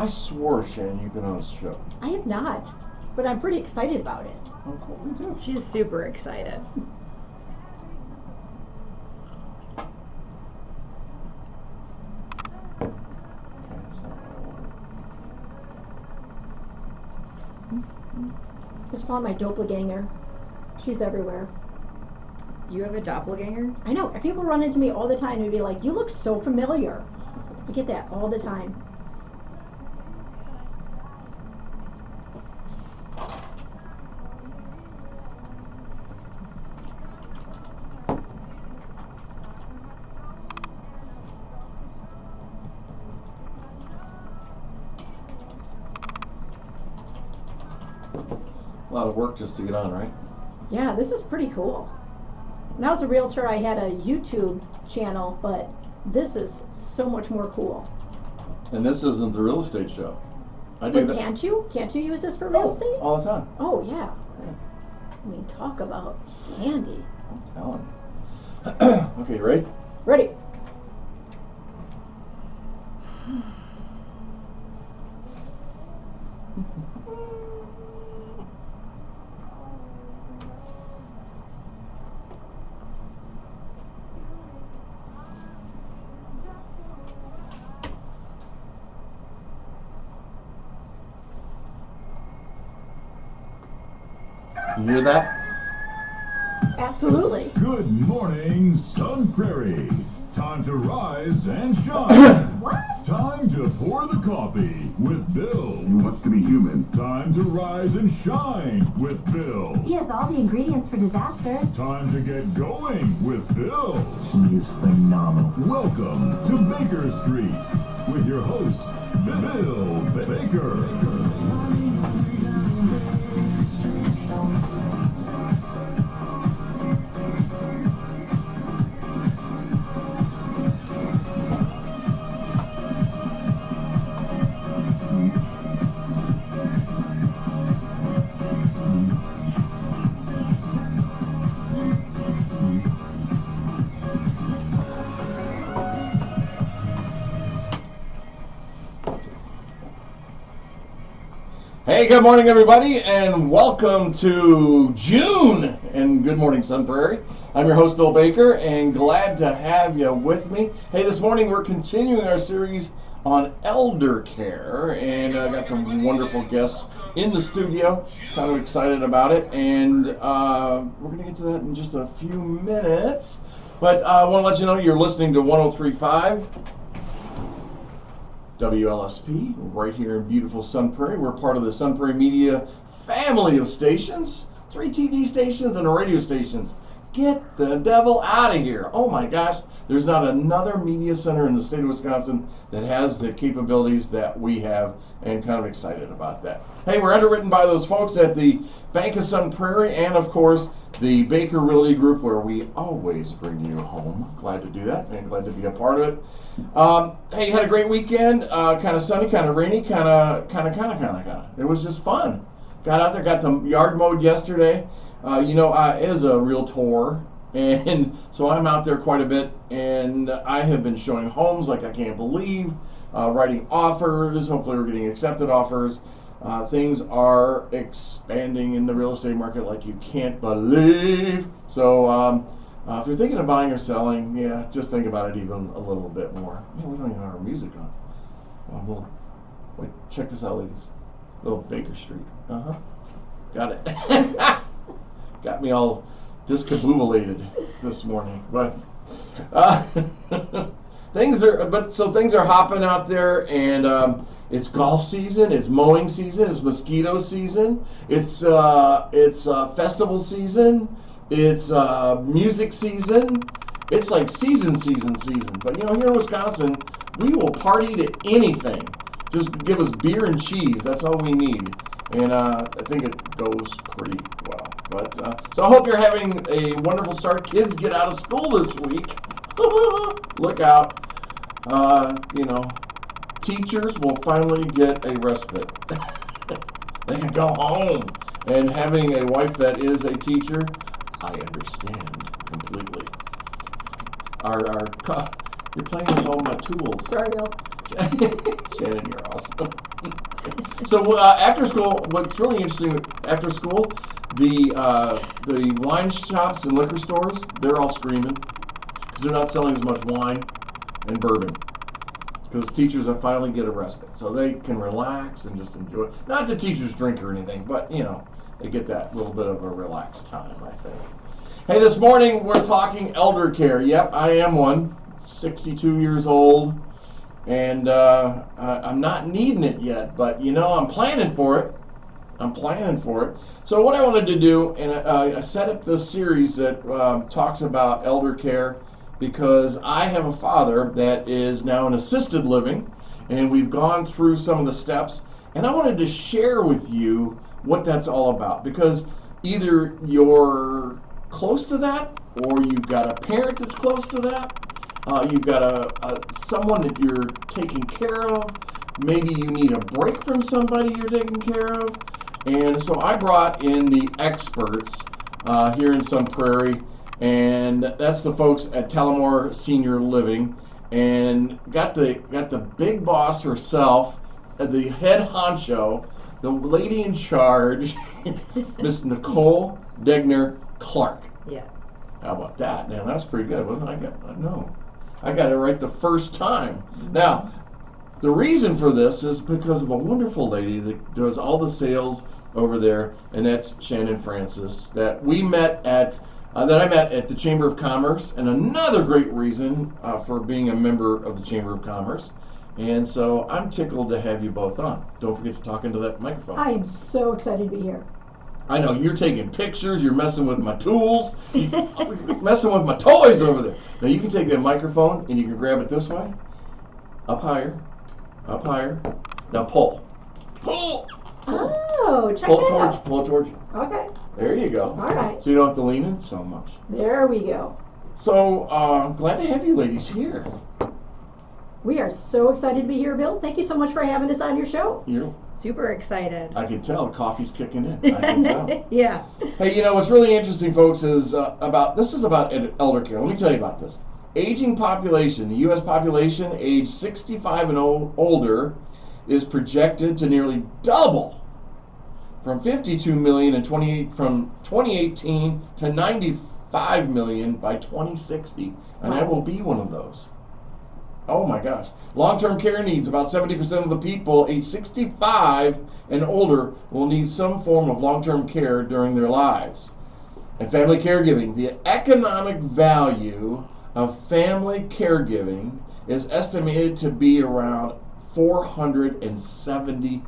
I swore, Shannon, you've been on this show. I have not, but I'm pretty excited about it. Oh, cool. Me too. She's super excited. That's not what I wanted. Just found my doppelganger. She's everywhere. You have a doppelganger? I know. People run into me all the time and be like, "You look so familiar." I get that all the time. A lot of work just to get on, right? Yeah, this is pretty cool. When I was a realtor, I had a YouTube channel, but this is so much more cool. And this isn't the real estate show. I do But that. can't you? Can't you use this for real estate? All the time. Oh, yeah. Yeah. I mean, talk about handy. I'm telling you. Okay, you ready? Ready? You hear that? Absolutely. Good morning, Sun Prairie. Time to rise and shine. What? Time to pour the coffee with Bill. He wants to be human. Time to rise and shine with Bill. He has all the ingredients for disaster. Time to get going with Bill. He is phenomenal. Welcome to Baker Street with your host, Bill Baker. Hey, good morning, everybody, and welcome to June. And good morning, Sun Prairie. I'm your host, Bill Baker, and glad to have you with me. Hey, this morning we're continuing our series on Eldercare, and I got some wonderful guests in the studio. Kind of excited about it, and we're going to get to that in just a few minutes. But I want to let you know you're listening to 103.5. WLSP, right here in beautiful Sun Prairie. We're part of the Sun Prairie Media family of stations. 3 TV stations and radio stations. Get the devil out of here. Oh my gosh, there's not another media center in the state of Wisconsin that has the capabilities that we have, and kind of excited about that. Hey, we're underwritten by those folks at the Bank of Sun Prairie and, of course, the Baker Realty Group, where we always bring you home. Glad to do that and glad to be a part of it. Hey, had a great weekend. Kind of sunny, kind of rainy, kind of. It was just fun. Got out there, got the yard mowed yesterday. It is a realtor, and so I'm out there quite a bit, and I have been showing homes like I can't believe, writing offers. Hopefully we're getting accepted offers. Things are expanding in the real estate market like you can't believe. So if you're thinking of buying or selling, yeah, just think about it even a little bit more. Man, we don't even have our music on. Wait, check this out, ladies. Little Baker Street. Got it. Got me all discombobulated this morning, but things are hopping out there, and it's golf season, it's mowing season, it's mosquito season, it's festival season, it's music season. It's like season. But here in Wisconsin, we will party to anything. Just give us beer and cheese. That's all we need. And I think it goes pretty well. But so I hope you're having a wonderful start. Kids get out of school this week. Look out. Teachers will finally get a respite. They can go home. And having a wife that is a teacher, I understand completely. You're playing with all my tools. Sorry, Bill. Shannon, you're awesome. So after school, what's really interesting, after school, the wine shops and liquor stores, they're all screaming because they're not selling as much wine and bourbon because teachers are finally get a respite, so they can relax and just enjoy. Not that teachers drink or anything, but they get that little bit of a relaxed time, I think. Hey, this morning we're talking Eldercare. Yep, I am one, 62 years old, and I'm not needing it yet, but I'm planning for it. So what I wanted to do, and I set up this series that talks about Eldercare because I have a father that is now in assisted living, and we've gone through some of the steps, and I wanted to share with you what that's all about, because either you're close to that, or you've got a parent that's close to that, you've got someone that you're taking care of, maybe you need a break from somebody you're taking care of, and so I brought in the experts here in Sun Prairie, and that's the folks at Talamore Senior Living, and got the big boss herself, the head honcho, the lady in charge, Miss Nicole Degner Clark. Yeah. How about that? Man, that's pretty good, wasn't it? I got it right the first time. Now, the reason for this is because of a wonderful lady that does all the sales over there, and that's Shannon Francis, that we met at that I met at the Chamber of Commerce, and another great reason for being a member of the Chamber of Commerce. And so I'm tickled to have you both on. Don't forget to talk into that microphone. I am so excited to be here. I know you're taking pictures, you're messing with my tools, you're messing with my toys over there. Now you can take that microphone and you can grab it this way, up higher. Now pull. Oh, check Pull it that towards, out. pull it towards you. Okay, There you go. all right. So you don't have to lean in so much. There we go. So glad to have you ladies here. We are so excited to be here, Bill. Thank you so much for having us on your show. Super excited. I can tell the coffee's kicking in. I can tell. Yeah. Hey, what's really interesting, folks, is this is about Eldercare. Let me tell you about this. Aging population. The U.S. population, age 65 and older, is projected to nearly double from 52 million from 2018 to 95 million by 2060, and I will be one of those. Oh my gosh. Long-term care needs. About 70% of the people age 65 and older will need some form of long-term care during their lives. And family caregiving. The economic value of family caregiving is estimated to be around $470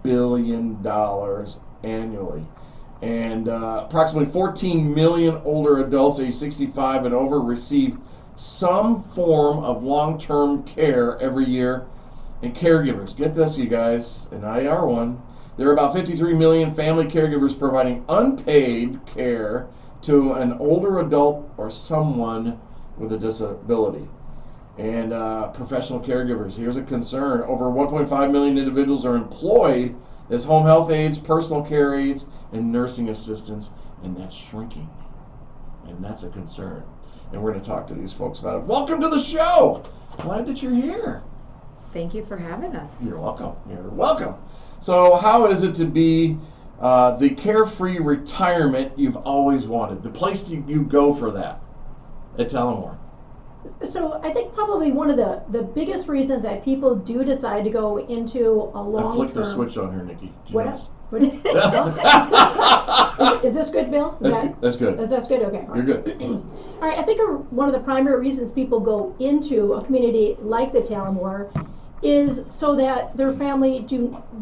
billion annually. And approximately 14 million older adults age 65 and over receive some form of long-term care every year. And caregivers, get this, you guys, and I are one. There are about 53 million family caregivers providing unpaid care to an older adult or someone with a disability. And professional caregivers, here's a concern. Over 1.5 million individuals are employed as home health aides, personal care aides, and nursing assistants, and that's shrinking. And that's a concern. And we're going to talk to these folks about it. Welcome to the show. Glad that you're here. Thank you for having us. You're welcome. You're welcome. So how is it to be the carefree retirement you've always wanted? The place you go for that at Talamore. So I think probably one of the biggest reasons that people do decide to go into a long-term... I flicked the switch on her, Nikki. Is this good, Bill? That's good. That's good? Okay. You're good. All right, I think one of the primary reasons people go into a community like the Talamore is so that their family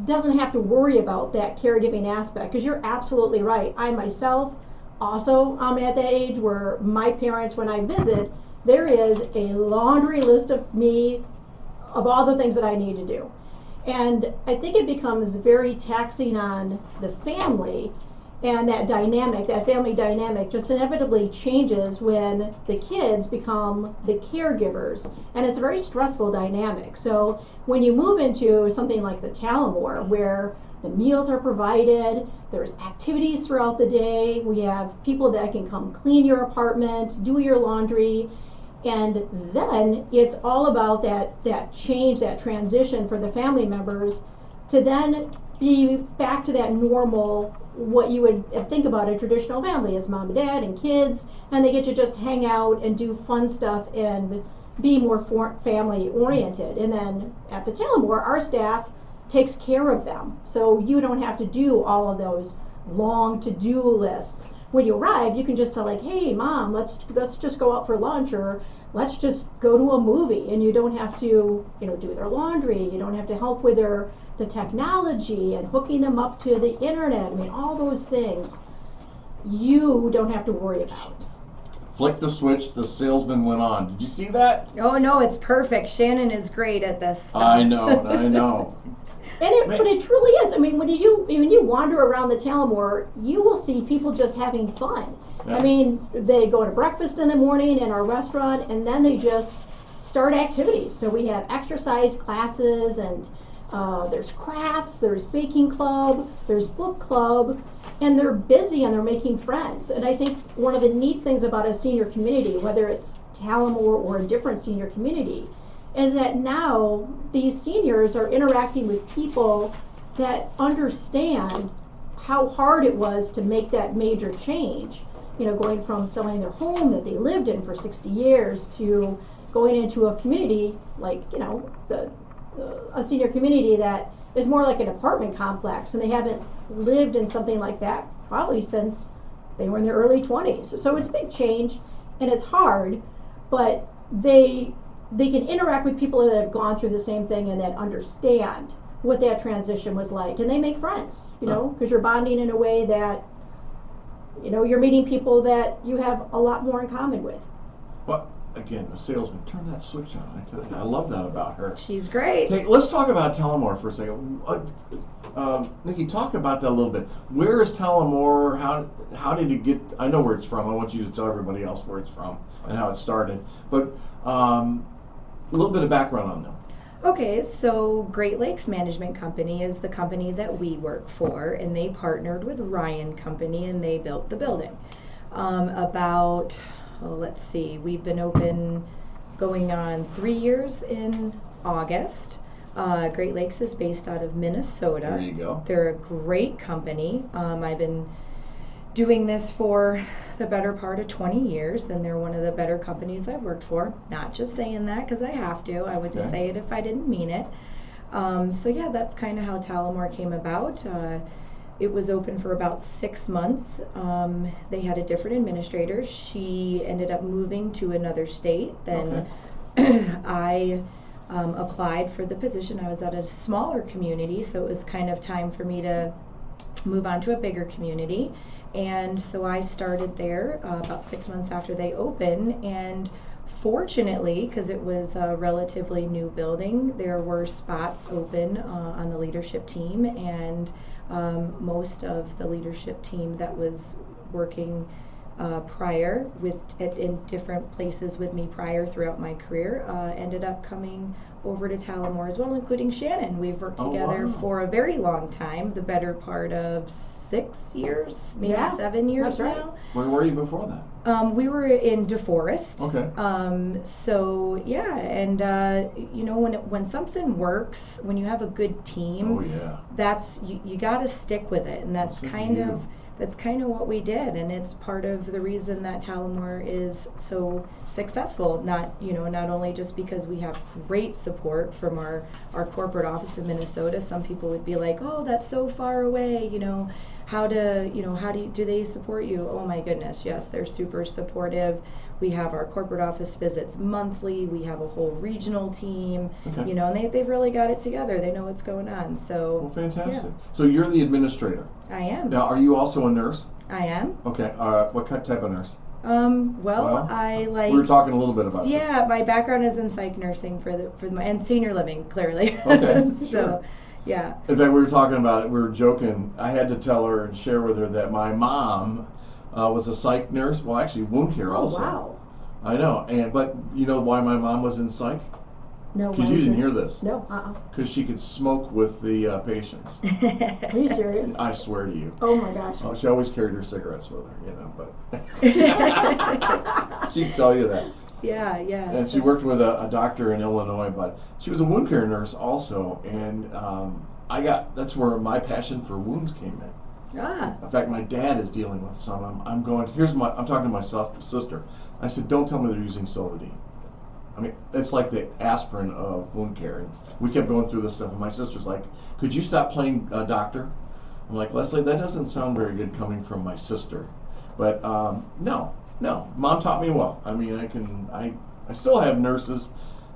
doesn't have to worry about that caregiving aspect, because you're absolutely right. I myself also am at that age where my parents, when I visit, there is a laundry list of all the things that I need to do. And I think it becomes very taxing on the family, and that family dynamic just inevitably changes when the kids become the caregivers, and it's a very stressful dynamic. So when you move into something like the Talamore, where the meals are provided, there's activities throughout the day, we have people that can come clean your apartment, do your laundry, And then it's all about that change, that transition for the family members to then be back to that normal, what you would think about a traditional family as mom and dad and kids, and they get to just hang out and do fun stuff and be more family oriented. And then at the Talamore, our staff takes care of them, so you don't have to do all of those long to-do lists. When you arrive, you can just tell, like, hey mom, let's just go out for lunch, or let's just go to a movie, and you don't have to do their laundry, you don't have to help with the technology and hooking them up to the internet. I mean, all those things you don't have to worry about. Flick the switch, the salesman went on. Did you see that? Oh no, it's perfect. Shannon is great at this stuff. I know. But it truly is. I mean, when you wander around the Talamore, you will see people just having fun. Yeah. I mean, they go to breakfast in the morning in our restaurant, and then they just start activities. So we have exercise classes, and there's crafts, there's baking club, there's book club, and they're busy and they're making friends. And I think one of the neat things about a senior community, whether it's Talamore or a different senior community, is that now these seniors are interacting with people that understand how hard it was to make that major change. Going from selling their home that they lived in for 60 years to going into a community like, a senior community that is more like an apartment complex, and they haven't lived in something like that probably since they were in their early 20s. So it's a big change, and it's hard, but they can interact with people that have gone through the same thing and that understand what that transition was like, and they make friends, because you're bonding in a way that, you're meeting people that you have a lot more in common with. But again, the salesman, turn that switch on. I tell you, I love that about her. She's great. Hey, let's talk about Talamore for a second. Nikki, talk about that a little bit. Where is Talamore? How did it get? I know where it's from. I want you to tell everybody else where it's from and how it started. But a little bit of background on them. Okay, so Great Lakes Management Company is the company that we work for, and they partnered with Ryan Company, and they built the building. Let's see, we've been open going on 3 years in August. Great Lakes is based out of Minnesota. There you go. They're a great company. I've been doing this for the better part of 20 years, and they're one of the better companies I've worked for. Not just saying that because I have to. I wouldn't say it if I didn't mean it. So yeah, that's kind of how Talamore came about. It was open for about 6 months. They had a different administrator. She ended up moving to another state. Then I applied for the position. I was at a smaller community, so it was kind of time for me to move on to a bigger community. And so I started there about 6 months after they opened, and fortunately, because it was a relatively new building, there were spots open on the leadership team, and most of the leadership team that was working prior in different places with me prior throughout my career ended up coming over to Talamore as well, including Shannon. We've worked together for a very long time, the better part of 6 years, maybe 7 years that's right. now. Where were you before that? We were in DeForest. Okay. So yeah, and when something works, when you have a good team, that's you got to stick with it, and that's kind of what we did, and it's part of the reason that Talamore is so successful. Not only just because we have great support from our corporate office in Minnesota. Some people would be like, oh, that's so far away, how do they support you? Oh my goodness, yes, they're super supportive. We have our corporate office visits monthly. We have a whole regional team, and they've really got it together. They know what's going on. So well, fantastic. Yeah. So you're the administrator. I am. Now, are you also a nurse? I am. Okay. What type of nurse? I like. We were talking a little bit about this. Yeah, my background is in psych nursing and senior living, clearly. Okay. So, yeah. In fact, we were talking about it. We were joking. I had to tell her and share with her that my mom was a psych nurse. Well, actually, wound care also. Wow. I know. But you know why my mom was in psych? No. Because you didn't hear this. No. Because she could smoke with the patients. Are you serious? I swear to you. Oh my gosh. Oh, she always carried her cigarettes with her, but she'd tell you that. Yeah. And she worked with a doctor in Illinois, but she was a wound care nurse also, and that's where my passion for wounds came in. In fact, my dad is dealing with some. I'm talking to my sister. I said, don't tell me they're using Silvadine. I mean, it's like the aspirin of wound care. And we kept going through this stuff, and my sister's like, could you stop playing doctor? I'm like, Leslie, that doesn't sound very good coming from my sister. But no, Mom taught me well. I mean, I still have nurses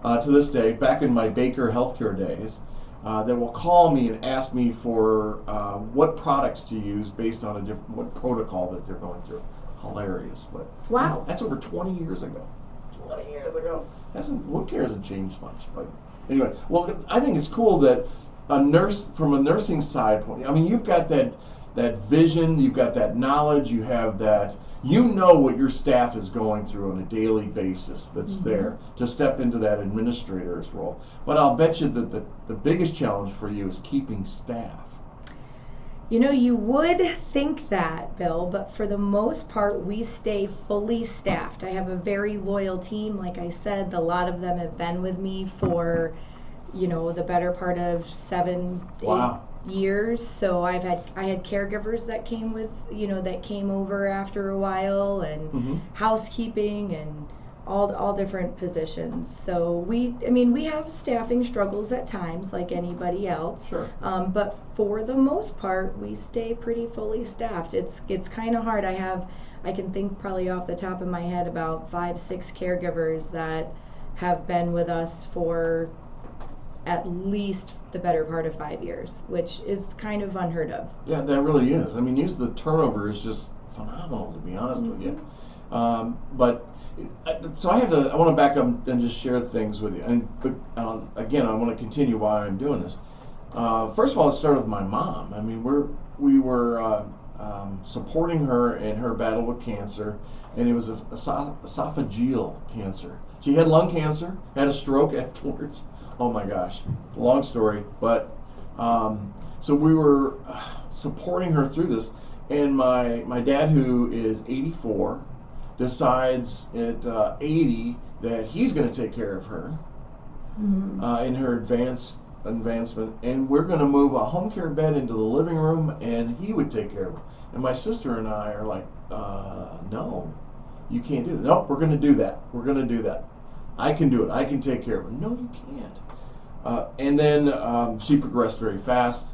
to this day, back in my Baker healthcare days, that will call me and ask me for what products to use based on what protocol that they're going through. Hilarious, but wow, that's over 20 years ago. 20 years ago. Wound care hasn't changed much, but anyway. Well, I think it's cool that a nurse, from a nursing side point, I mean, you've got that vision, you've got that knowledge, you have that, you know what your staff is going through on a daily basis that's there to step into that administrator's role. But I'll bet you that the biggest challenge for you is keeping staff. You know, you would think that, Bill, but for the most part, we stay fully staffed. I have a very loyal team. Like I said, a lot of them have been with me for, the better part of 7, 8 years. So I had caregivers that came with, that came over after a while, and housekeeping and all different positions. So we have staffing struggles at times, like anybody else. Sure. But for the most part, we stay pretty fully staffed. It's kind of hard. I can think probably off the top of my head about 5, 6 caregivers that have been with us for at least the better part of 5 years, which is kind of unheard of. Yeah, that really is. I mean, the turnover is just phenomenal, to be honest with you. So I want to back up and just share things with you. But again, I want to continue why I'm doing this. First of all, it started with my mom. I mean, we were supporting her in her battle with cancer, and it was esophageal cancer. She had lung cancer, had a stroke afterwards. Oh my gosh, long story. But so we were supporting her through this, and my dad, who is 84, decides at 80 that he's going to take care of her in her advancement, and we're going to move a home care bed into the living room, and he would take care of her. And my sister and I are like, no, you can't do that. Nope, we're going to do that. We're going to do that. I can do it. I can take care of her. No, you can't. And then she progressed very fast.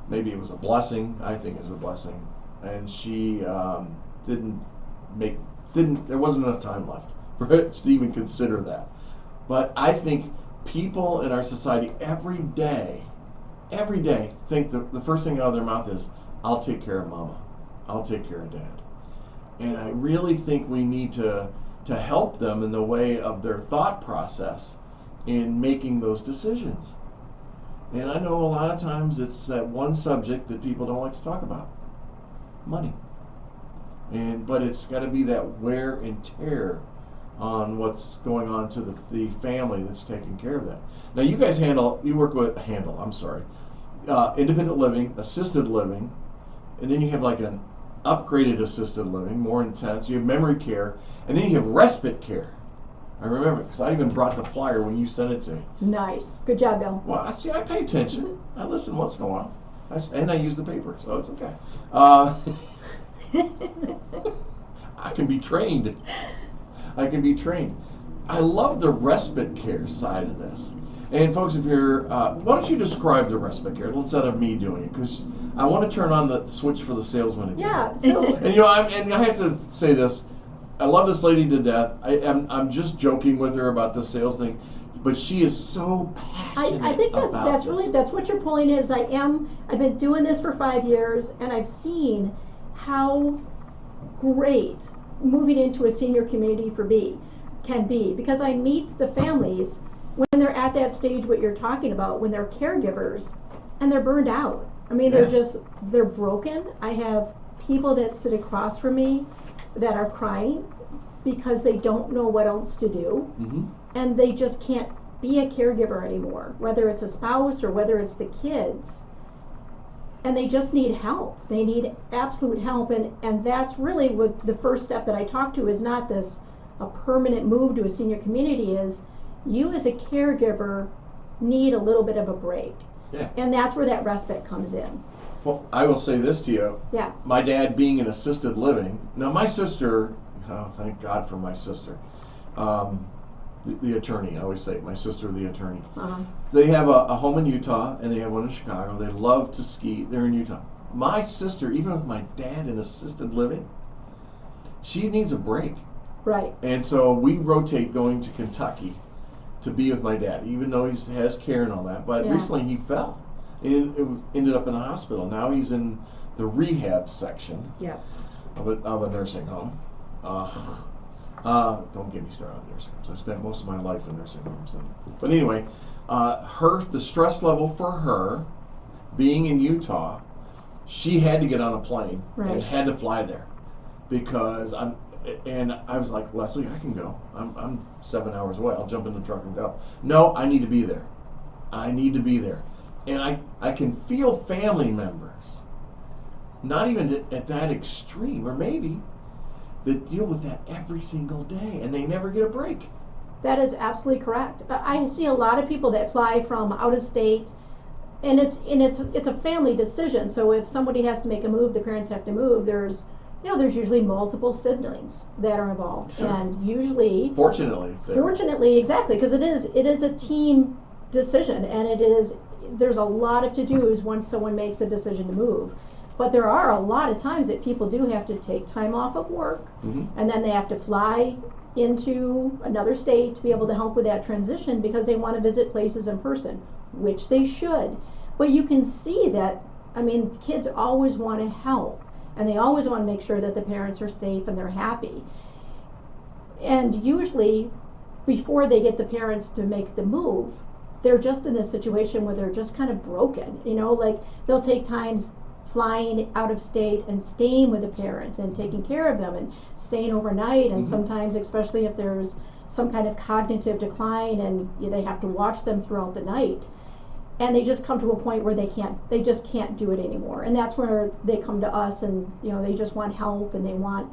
Maybe it was a blessing. I think it's a blessing. And she there wasn't enough time left for it to even consider that. But I think people in our society every day think the first thing out of their mouth is, I'll take care of mama. I'll take care of dad. And I really think we need to help them in the way of their thought process in making those decisions. And I know a lot of times it's that one subject that people don't like to talk about, money. But it's got to be that wear and tear on what's going on to the family that's taking care of that. Now you guys work with independent living, assisted living, and then you have like an upgraded assisted living, more intense. You have memory care, and then you have respite care. I remember because I even brought the flyer when you sent it to me. Nice. Good job, Bill. Well, I pay attention. I listen once in a while. And I use the paper, so it's okay. I can be trained. I love the respite care side of this. And folks, if you're, why don't you describe the respite care instead of me doing it? Because I want to turn on the switch for the salesman again. Yeah. So. And I have to say this. I love this lady to death. I'm just joking with her about the sales thing, but she is so passionate. I think that's what you're pulling in. I've been doing this for 5 years, and I've seen how great moving into a senior community can be, because I meet the families when they're at that stage what you're talking about, when they're caregivers and they're burned out. I mean, they're broken. I have people that sit across from me that are crying because they don't know what else to do, and they just can't be a caregiver anymore, whether it's a spouse or whether it's the kids, and they just need help. They need absolute help, and that's really what the first step that I talk to is not this a permanent move to a senior community is you as a caregiver need a little bit of a break. Yeah. And that's where that respite comes in. Well, I will say this to you. Yeah. My dad being in assisted living. Now, my sister, oh, thank God for my sister. The attorney, I always say, my sister, the attorney. Uh-huh. They have a home in Utah and they have one in Chicago. They love to ski. They're in Utah. My sister, even with my dad in assisted living, she needs a break. Right. And so we rotate going to Kentucky to be with my dad, even though he has care and all that. But Yeah. recently he fell. It ended up in the hospital. Now he's in the rehab section Yeah. of a nursing home. Don't get me started on nursing homes. I spent most of my life in nursing homes. But anyway, the stress level for her, being in Utah, she had to get on a plane Right. and had to fly there because I was like, Leslie, I can go. I'm 7 hours away. I'll jump in the truck and go. No, I need to be there. I need to be there. And I can feel family members, not even at that extreme, or maybe, that deal with that every single day and they never get a break. That is absolutely correct. I see a lot of people that fly from out of state, and it's a family decision. So if somebody has to make a move, the parents have to move. There's usually multiple siblings that are involved, Sure. and usually, Fortunately, exactly, because it is a team decision, and there's a lot of to-dos once someone makes a decision to move. But there are a lot of times that people do have to take time off of work, and then they have to fly into another state to be able to help with that transition because they want to visit places in person, which they should. But you can see that, kids always want to help, and they always want to make sure that the parents are safe and they're happy. And usually, before they get the parents to make the move, they're just in this situation where they're just kind of broken. Like they'll take times flying out of state and staying with the parents and taking care of them and staying overnight, and sometimes, especially if there's some kind of cognitive decline and they have to watch them throughout the night, and they just come to a point where they just can't do it anymore. And that's where they come to us, and they just want help and they want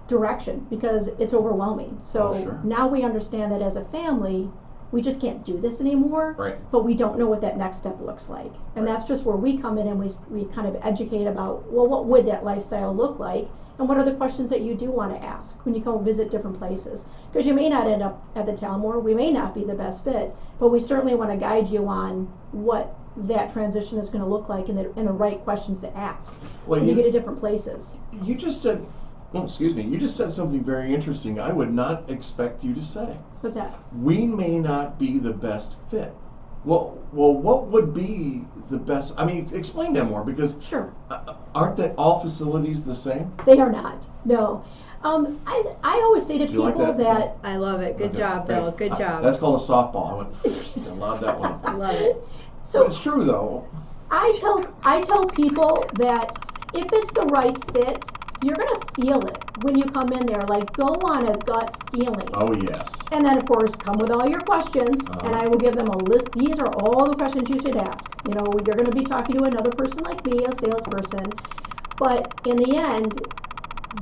direction because it's overwhelming. So sure. Now we understand that as a family we just can't do this anymore, Right. but we don't know what that next step looks like. And that's just where we come in and we kind of educate about, well, what would that lifestyle look like? And what are the questions that you do want to ask when you go visit different places? Because you may not end up at the Talamore, we may not be the best fit, but we certainly want to guide you on what that transition is going to look like and the right questions to ask when you get to different places. You just said, you just said something very interesting I would not expect you to say. What's that? We may not be the best fit. Well, what would be the best? Explain that more, because Sure. Aren't all facilities the same? They are not. No. I always say to Do you people like that? I love it. Good Okay, job, Bill. thanks. Good job. That's called a softball. I love that one. Love it. So But it's true though. I tell people that if it's the right fit, you're gonna feel it when you come in there. Like, go on a gut feeling. Oh yes. And then, of course, come with all your questions, and I will give them a list. These are all the questions you should ask. You're going to be talking to another person like me, a salesperson. But in the end,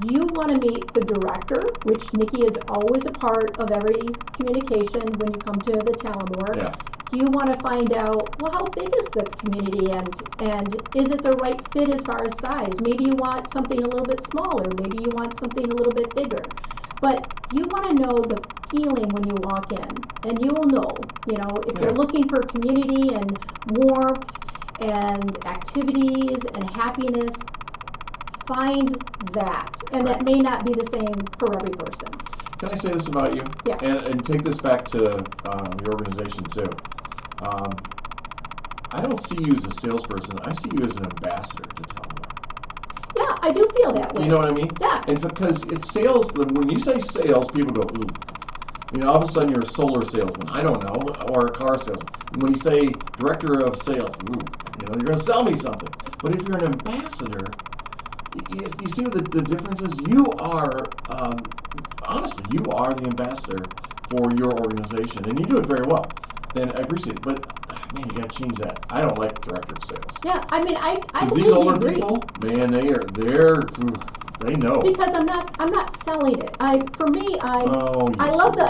you want to meet the director, which Nikki is always a part of every communication when you come to the Talamore. Yeah. You want to find out, well, how big is the community, and is it the right fit as far as size? Maybe you want something a little bit smaller. Maybe you want something a little bit bigger. But you want to know the feeling when you walk in, and you will know, if you're looking for community and warmth and activities and happiness, find that. And that may not be the same for every person. Can I say this about you? Yeah. And take this back to your organization too. I don't see you as a salesperson. I see you as an ambassador to Talamore. Yeah, I do feel that way. You know what I mean? Yeah. And because it's sales, when you say sales, people go, ooh. All of a sudden you're a solar salesman. I don't know, or a car salesman. And when you say director of sales, ooh, you're going to sell me something. But if you're an ambassador, you see what the difference is? You are, honestly, you are the ambassador for your organization, and you do it very well. And I appreciate it, but man, you got to change that. I don't like director of sales. Yeah, I Because these completely older agree. people, man, They know. Because I'm not selling it. For me, I yes, love the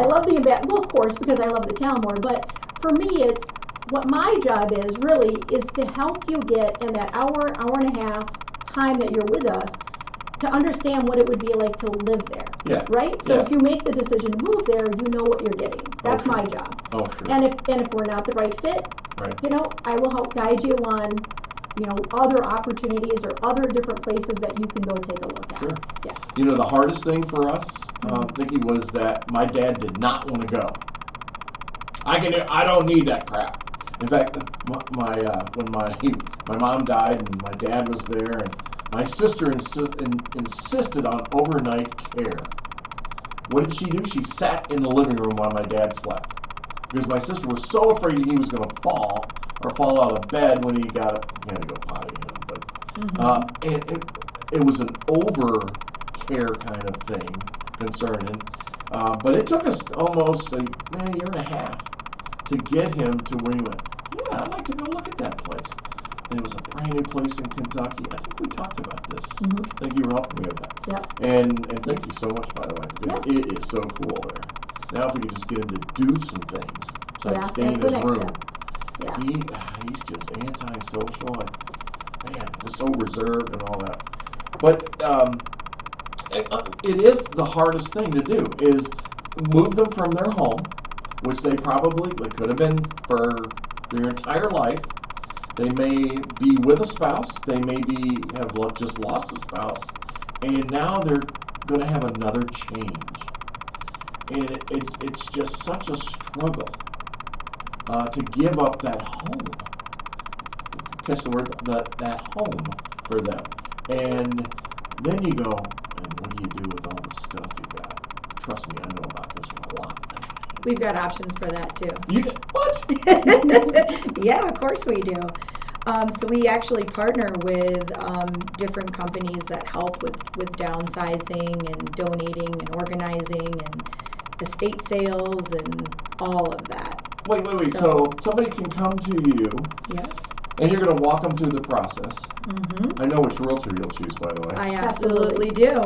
well, of course, because I love the Talamore, but for me, it's what my job is really is to help you get in that hour and a half time that you're with us to understand what it would be like to live there. Yeah. Right? So Yeah. if you make the decision to move there, you know what you're getting. That's sure. my job. Oh, sure. And if we're not the right fit, Right. I will help guide you on, other opportunities or other different places that you can go take a look at. Sure. Yeah. The hardest thing for us, Vicki, was that my dad did not want to go. I don't need that crap. In fact, when my mom died and my dad was there, and my sister insisted on overnight care. What did she do? She sat in the living room while my dad slept, because my sister was so afraid he was going to fall out of bed when he got up. He had to go potty, but and it was an over care kind of thing concerning. But it took us almost a year and a half to get him to where he went, yeah, I'd like to go look at that place. And it was a brand new place in Kentucky. I think we talked about this. I think you were helping me with that. Yep. And thank you so much, by the way, because it is so cool there. Now if we could just get him to do some things besides stay in his room. Yeah. He's just antisocial and, man, just so reserved and all that. But it is the hardest thing to do, is move them from their home, which they could have been for their entire life. They may be with a spouse. They may have just lost a spouse, and now they're going to have another change. And it's just such a struggle to give up that home. Catch the word, that home for them. And then you go, and what do you do with all the stuff you got? Trust me, I know about this one a lot. We've got options for that too. What? Yeah, of course we do. So we actually partner with different companies that help with downsizing and donating and organizing and estate sales and all of that. Wait. So somebody can come to you, Yeah. and you're going to walk them through the process. Mm-hmm. I know which realtor you'll choose, by the way. I absolutely do.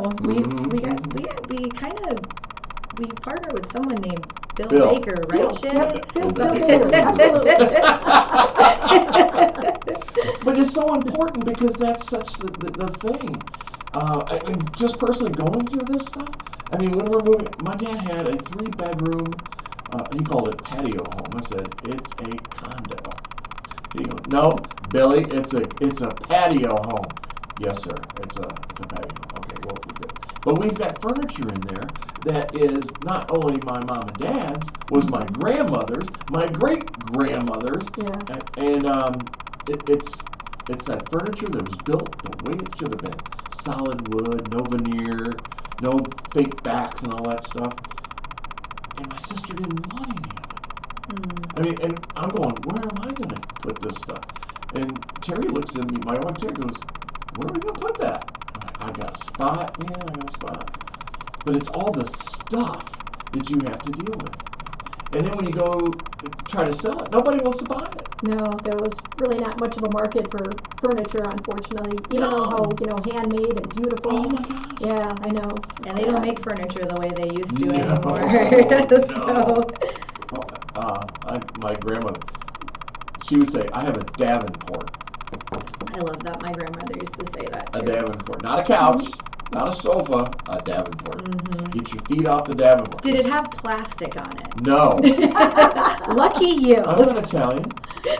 We partner with someone named Bill Baker, right, Shannon? Bill Baker, absolutely. But it's so important because that's such the thing. I mean, just personally going through this stuff. I mean, when we're moving, my dad had a 3-bedroom. He called it patio home. I said it's a condo. He goes, no, Billy, it's a patio home. Yes, sir. It's a patio home. Okay, well, we're good. But we've got furniture in there that is not only my mom and dad's, was my grandmother's, my great-grandmother's, and it's that furniture that was built the way it should have been. Solid wood, no veneer, no fake backs and all that stuff. And my sister didn't want any of it. I mean, and I'm going, where am I going to put this stuff? And Terry looks at me, my wife Terry goes, where are we going to put that? I got a spot, man, I got a spot. But it's all the stuff that you have to deal with. And then when you go try to sell it, nobody wants to buy it. No, there was really not much of a market for furniture, unfortunately. Even though how handmade and beautiful. Oh my gosh. Yeah, I know. And they don't make furniture the way they used to anymore. My grandmother, she would say, I have a Davenport. I love that. My grandmother used to say that too. A Davenport. Not a couch, not a sofa, a Davenport. Get your feet off the Davenport. Did it have plastic on it? No. Lucky you. I'm not Italian.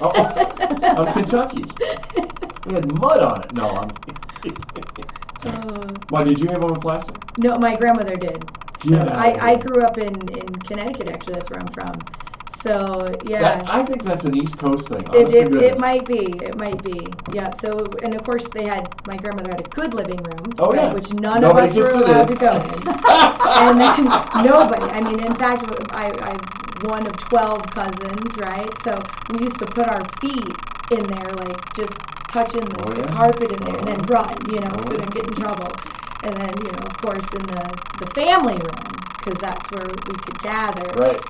I'm Kentucky. We had mud on it. No, Why, did you have one with plastic? No, my grandmother did. So Get out of I here. grew up in Connecticut, actually. That's where I'm from. So, yeah. I think that's an East Coast thing. Honest to goodness. It might be. It might be. Yeah. So, and of course, my grandmother had a good living room, Oh, yeah. which nobody of us were allowed to go in. And then nobody. I mean, in fact, I'm one of 12 cousins, right? So we used to put our feet in there, like just touching the carpet in there, and then run, so we didn't get in trouble. And then, of course, in the family room, because that's where we could gather. Right.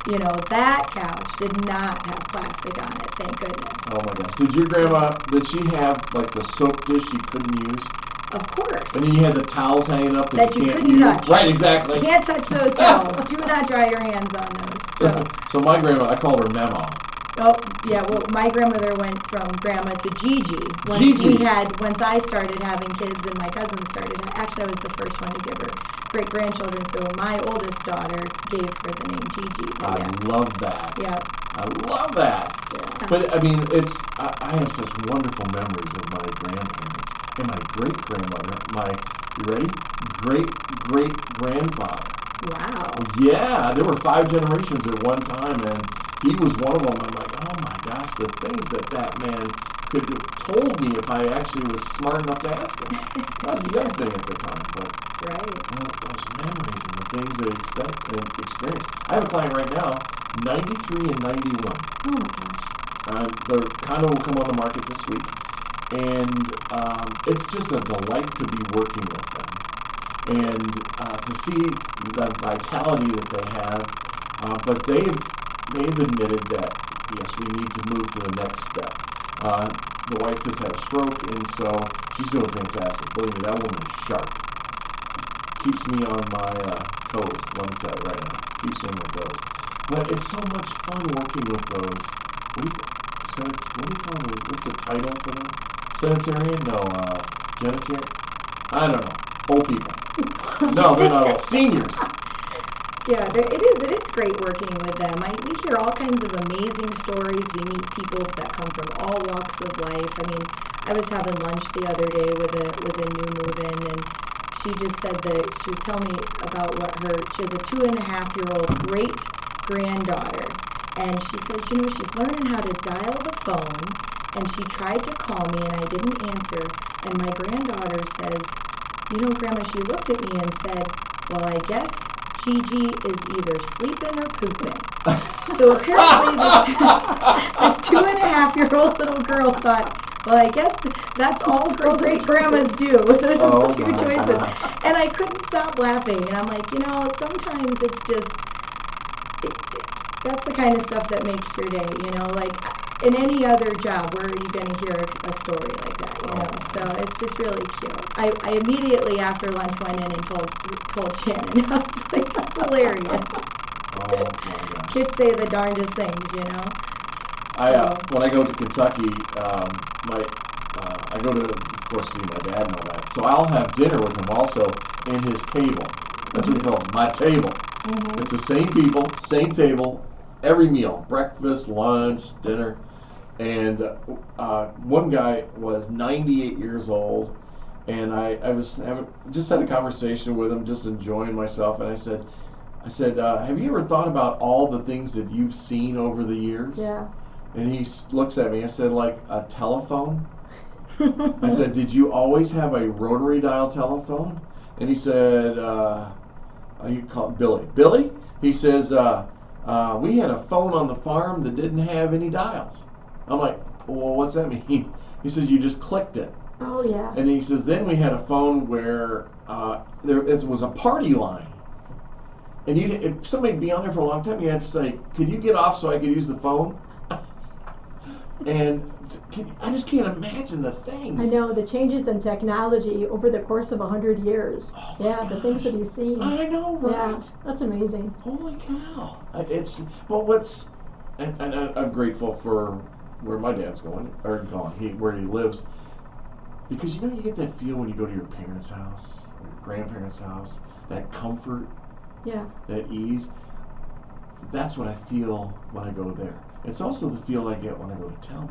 That couch did not have plastic on it, thank goodness. Oh my gosh. Did your grandma, did she have like the soap dish you couldn't use? Of course. And then you had the towels hanging up that you can't couldn't use. touch. Right, exactly. Can't touch those towels. Do not dry your hands on those. So my grandma, I called her Mama. Oh, yeah, well, my grandmother went from grandma to Gigi. Gigi. Once I started having kids and my cousin started, actually I was the first one to give her great-grandchildren, so my oldest daughter gave her the name Gigi. I love that. Yeah. I love that. Yeah. But, I mean, I have such wonderful memories of my grandparents and my great-grandmother, you ready? Great-great-grandfather. Wow. Yeah, there were 5 generations at one time, and he was one of them. I'm like, oh my gosh, the things that man could have told me if I actually was smart enough to ask him. I was a young thing at the time, but Right. those memories and the things that I experienced. I have a client right now, 93 and 91. Oh my gosh. Their condo will come on the market this week, and it's just a delight to be working with them. And to see the vitality that they have, but they've admitted that yes, we need to move to the next step. The wife has had a stroke, and so she's doing fantastic. Believe me, that woman is sharp. Keeps me on my toes. Let me tell you right now, keeps me on my toes. But it's so much fun working with those. What do you call those? What's the title for them? Sanitarian? No, janitarian? I don't know. Old people. No, they're not old. Seniors. Yeah, it is great working with them. We hear all kinds of amazing stories. We meet people that come from all walks of life. I mean, I was having lunch the other day with a new move-in, and she just said that she was telling me about she has a 2.5-year-old great-granddaughter, and she says, she's learning how to dial the phone, and she tried to call me, and I didn't answer, and my granddaughter says, Grandma, she looked at me and said, well, I guess Gigi is either sleeping or pooping. So apparently this 2.5-year-old little girl thought, well, I guess that's all great-grandmas do. Those are the 2 choices. And I couldn't stop laughing. And I'm like, sometimes it's just, that's the kind of stuff that makes your day, like in any other job, where are you going to hear a story like that, So it's just really cute. I immediately after lunch went in and told Shannon. I was like, that's hilarious. Oh my gosh. Kids say the darndest things, When I go to Kentucky, I go to, of course, see my dad and all that. So I'll have dinner with him also in his table. That's what he calls it, my table. Mm-hmm. It's the same people, same table, every meal, breakfast, lunch, dinner. And one guy was 98 years old, and I was just had a conversation with him, just enjoying myself. And I said, have you ever thought about all the things that you've seen over the years? Yeah. And he looks at me. I said, like a telephone? I said, did you always have a rotary dial telephone? And he said, you call it Billy. Billy? He says, we had a phone on the farm that didn't have any dials. I'm like, well, what's that mean? He said, you just clicked it. Oh, yeah. And he says, then we had a phone where it was a party line. And if somebody'd be on there for a long time, you had to say, could you get off so I could use the phone? And I just can't imagine the things. I know, the changes in technology over the course of 100 years. Oh yeah, the things that he's seen. I know, right? Yeah, that's amazing. Holy cow. And I'm grateful for where my dad's going, where he lives. Because you get that feel when you go to your parents' house, or your grandparents' house, that comfort, that ease. That's what I feel when I go there. It's also the feel I get when I go to Talamore.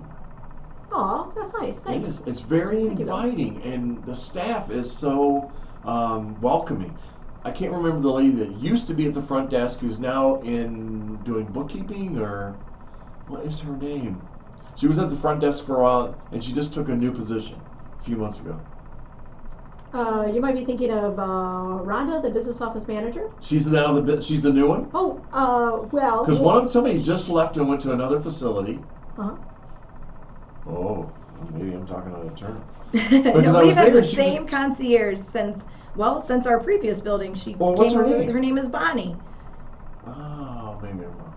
Oh, that's nice. Thanks. It is. It's very inviting, and the staff is so welcoming. I can't remember the lady that used to be at the front desk who's now doing bookkeeping, or what is her name? She was at the front desk for a while, and she just took a new position a few months ago. You might be thinking of Rhonda, the business office manager. She's she's the new one. Oh, well. Because somebody just left and went to another facility. Uh-huh. Oh, maybe I'm talking out of turn. No, we've had the same concierge since our previous building. What's her name? Her name is Bonnie. Oh, maybe I'm wrong.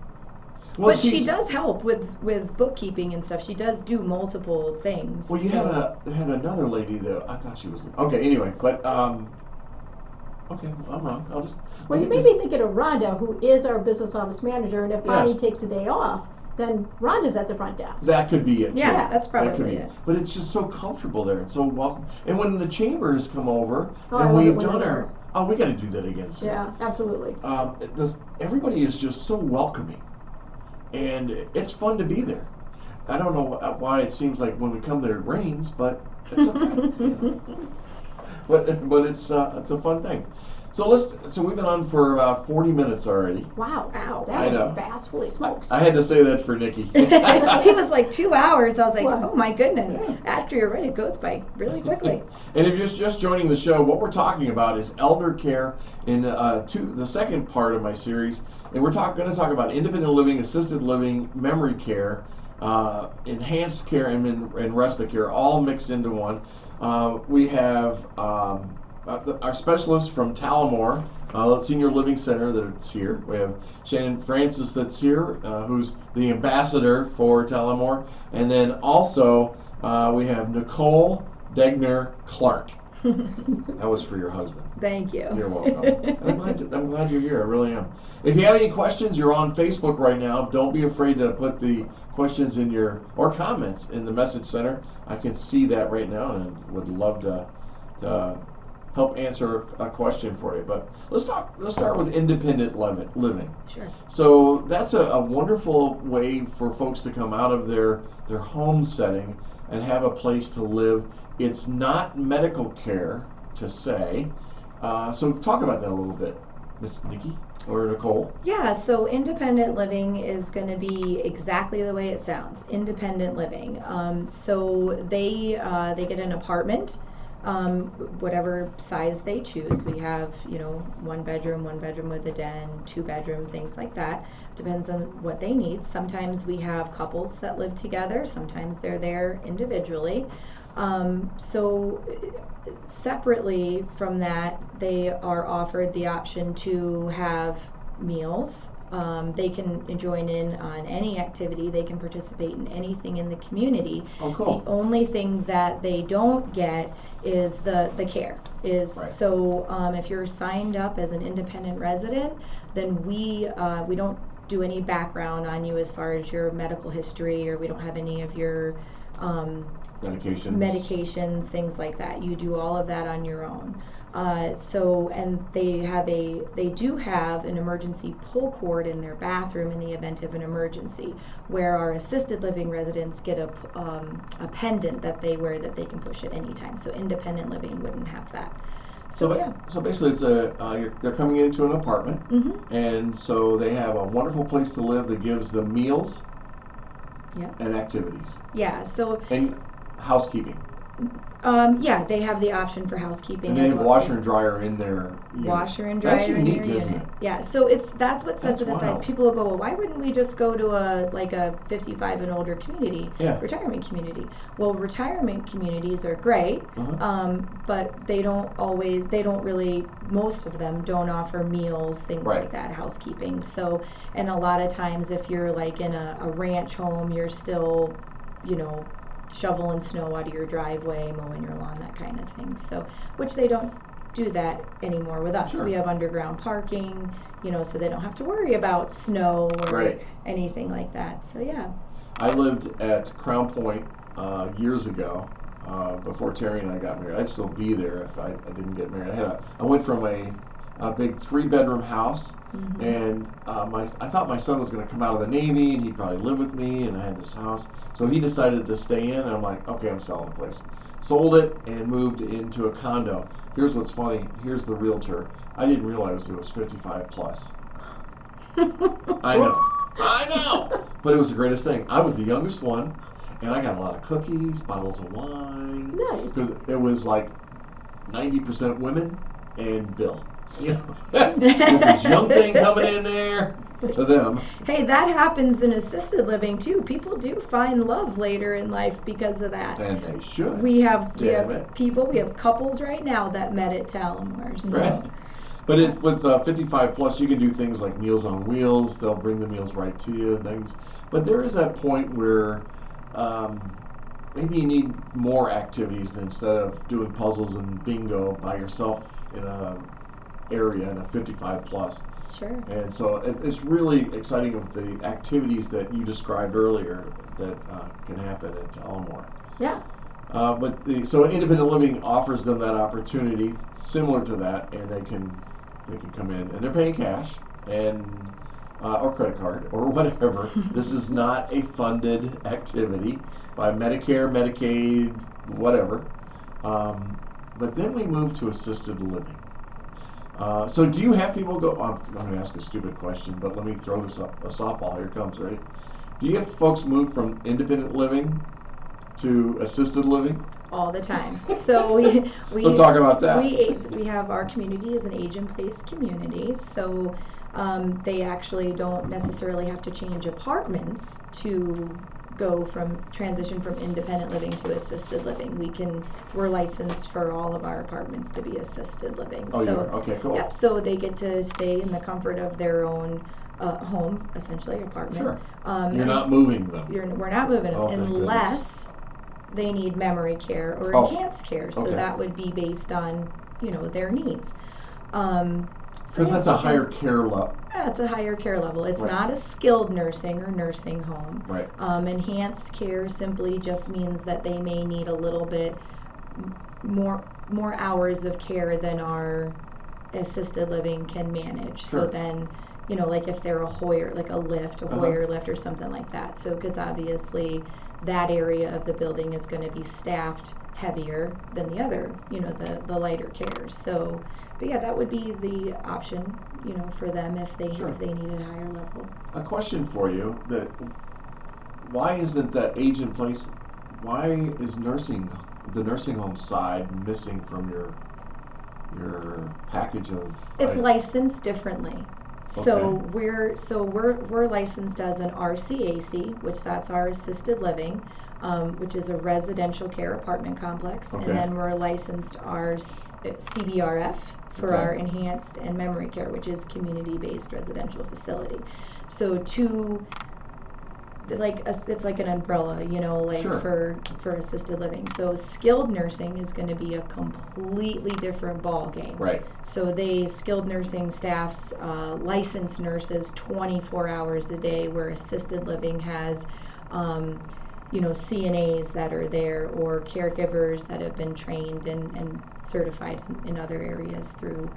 Well, but she does help with bookkeeping and stuff. She does do multiple things. Well, you had another lady that I thought she was okay. Anyway, but okay, I'm wrong. I'll just. Well, you may be thinking of Rhonda, who is our business office manager, and if Bonnie takes a day off, then Rhonda's at the front desk. That could be it. Too. Yeah, that's That could probably be it. But it's just so comfortable there and so welcome. And when the chambers come over I and love it we've when done they're our, there. oh, we got to do that again soon. Yeah, absolutely. Everybody is just so welcoming, and it's fun to be there. I don't know why it seems like when we come there it rains, but it's okay. but it's a fun thing. So we've been on for about 40 minutes already. Wow, that I know. was fast, holy smokes. I had to say that for Nikki. He was like 2 hours. I was like, What? oh my goodness. Yeah. After you're ready, it goes by really quickly. And if you're just joining the show, what we're talking about is elder care in the second part of my series. And we're going to talk about independent living, assisted living, memory care, enhanced care, and respite care, all mixed into one. We have our specialist from Talamore Senior Living Center that's here. We have Shannon Francis that's here, who's the ambassador for Talamore. And then also we have Nicole Degner Clark. That was for your husband. Thank you. You're welcome. I'm glad you're here. I really am. If you have any questions, you're on Facebook right now. Don't be afraid to put the questions or comments in the message center. I can see that right now and would love to help answer a question for you. But let's start with independent living. Sure. So that's a wonderful way for folks to come out of their home setting and have a place to live. It's not medical care to say. So talk about that a little bit, Miss Nikki or Nicole. Yeah, so independent living is going to be exactly the way it sounds. Independent living. So they get an apartment, whatever size they choose. We have, 1 bedroom with a den, 2 bedroom, things like that. Depends on what they need. Sometimes we have couples that live together. Sometimes they're there individually. So separately from that, they are offered the option to have meals. They can join in on any activity. They can participate in anything in the community. Oh, cool. The only thing that they don't get is the care. Right. So if you're signed up as an independent resident, then we don't do any background on you as far as your medical history, or we don't have any of your medications, things like that. You do all of that on your own. And they do have an emergency pull cord in their bathroom in the event of an emergency, where our assisted living residents get a pendant that they wear that they can push at any time. So independent living wouldn't have that. So basically it's they're coming into an apartment, and so they have a wonderful place to live that gives them meals and activities. Yeah, so and housekeeping. They have the option for housekeeping. And they have washer and dryer in their unit. Washer and dryer That's in unique, your isn't unit. it? Yeah, so that's what sets it aside. Wow. People will go, well, why wouldn't we just go to a 55 and older community, retirement community? Well, retirement communities are great, but they don't really, most of them don't offer meals, things like that, housekeeping. So, and a lot of times if you're like in a ranch home, you're still, shoveling snow out of your driveway, mowing your lawn, that kind of thing. So, which they don't do that anymore with us. Sure. We have underground parking, so they don't have to worry about snow or anything like that. So yeah. I lived at Crown Point years ago, before Terry and I got married. I'd still be there if I didn't get married. I went from a big 3-bedroom house, and I thought my son was going to come out of the Navy and he'd probably live with me, and I had this house. So he decided to stay in, and I'm like, okay, I'm selling the place. Sold it and moved into a condo. Here's what's funny. Here's the realtor. I didn't realize it was 55 plus. I know. But it was the greatest thing. I was the youngest one, and I got a lot of cookies, bottles of wine. Nice. Because it was like 90% women and Bill. There's this young thing coming in there to them. Hey, that happens in assisted living too. People do find love later in life because of that. And they should. We have couples right now that met at Talamore. So. Right. But with 55 plus, you can do things like Meals on Wheels. They'll bring the meals right to you, things. But there is that point where maybe you need more activities than instead of doing puzzles and bingo by yourself in a area in a 55 plus. Sure. And so it's really exciting with the activities that you described earlier that can happen at Talamore. Yeah. So independent living offers them that opportunity similar to that, and they can come in and they're paying cash and or credit card or whatever. This is not a funded activity by Medicare, Medicaid, whatever. But then we move to assisted living. So do you have people go? I'm going to ask a stupid question, but let me throw this up. A softball. Here it comes. Right? Do you have folks move from independent living to assisted living? All the time. So we So talk about that. We have our community as an age-in-place community. So they actually don't necessarily have to change apartments to transition from independent living to assisted living. We're licensed for all of our apartments to be assisted living. Oh, so, you are? Okay, cool. Yep. So they get to stay in the comfort of their own home, essentially apartment. Sure. You're not moving them. We're not moving them thank unless they need memory care or enhanced care. So that would be based on their needs. Because that's a higher care level. Yeah, it's a higher care level. It's Right. not a skilled nursing or nursing home. Right. Enhanced care simply just means that they may need a little bit more hours of care than our assisted living can manage. Sure. So then, like if they're a Hoyer, like a lift, a Hoyer lift or something like that. So because obviously that area of the building is going to be staffed heavier than the other, the lighter care. So, but yeah, that would be the option, for them if they needed higher level. A question for you: why isn't that age in place? Why is the nursing home side missing from your package of? It's licensed differently. So we're licensed as an RCAC, which that's our assisted living, which is a residential care apartment complex, and then we're licensed our CBRF for our enhanced and memory care, which is community-based residential facility. So it's like an umbrella, for assisted living. So skilled nursing is going to be a completely different ball game. Right. So skilled nursing staffs licensed nurses 24 hours a day, where assisted living has CNAs that are there, or caregivers that have been trained and certified in other areas through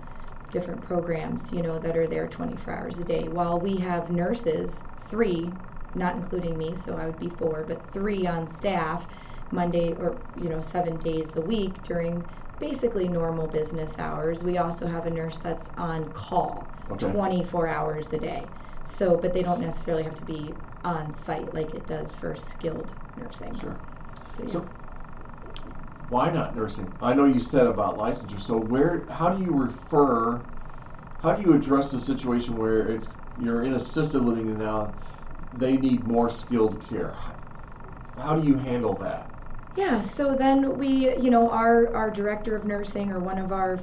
different programs, that are there 24 hours a day. While we have nurses, 3, not including me, so I would be 4, but 3 on staff Monday or 7 days a week during basically normal business hours. We also have a nurse that's on call 24 hours a day. So, but they don't necessarily have to be on site like it does for skilled nursing. Sure. So why not nursing? I know you said about licensure. So how do you address the situation where you're in assisted living and now they need more skilled care? How do you handle that? Yeah, so then we, our director of nursing, or one of our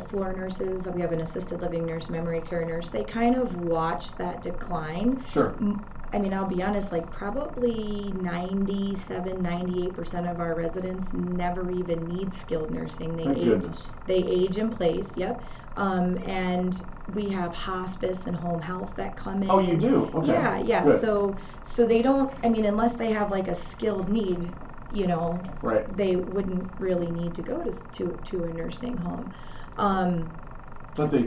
floor nurses, we have an assisted living nurse, memory care nurse, they kind of watch that decline. Sure. I mean, I'll be honest, like probably 98% of our residents never even need skilled nursing. They age in place, yep. And we have hospice and home health that come in. Oh, you do? Okay. Yeah. Good. So they don't, unless they have like a skilled need, right. they wouldn't really need to go to a nursing home. But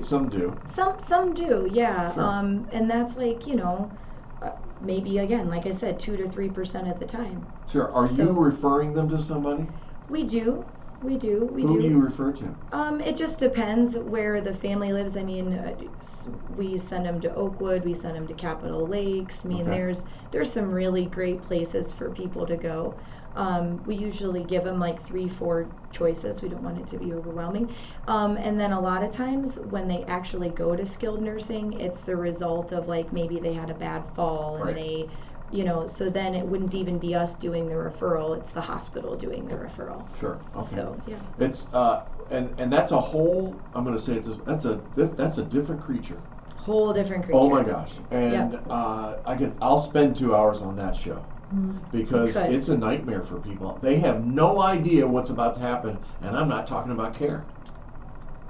some do. Some do, yeah. Sure. And that's like, maybe again, like I said, 2 to 3% of the time. Sure. Are you referring them to somebody? We do. Who do you refer to? It just depends where the family lives. We send them to Oakwood. We send them to Capitol Lakes. There's some really great places for people to go. We usually give them like 3-4 choices. We don't want it to be overwhelming. And then a lot of times when they actually go to skilled nursing, it's the result of like maybe they had a bad fall and they, so then it wouldn't even be us doing the referral. It's the hospital doing the referral. Sure. Okay. So, yeah. It's and that's a whole. I'm going to say it. That's a different creature. Whole different creature. Oh my gosh! And Yep. I'll spend 2 hours on that show because Good. it's a nightmare for people. They have no idea what's about to happen, and I'm not talking about care.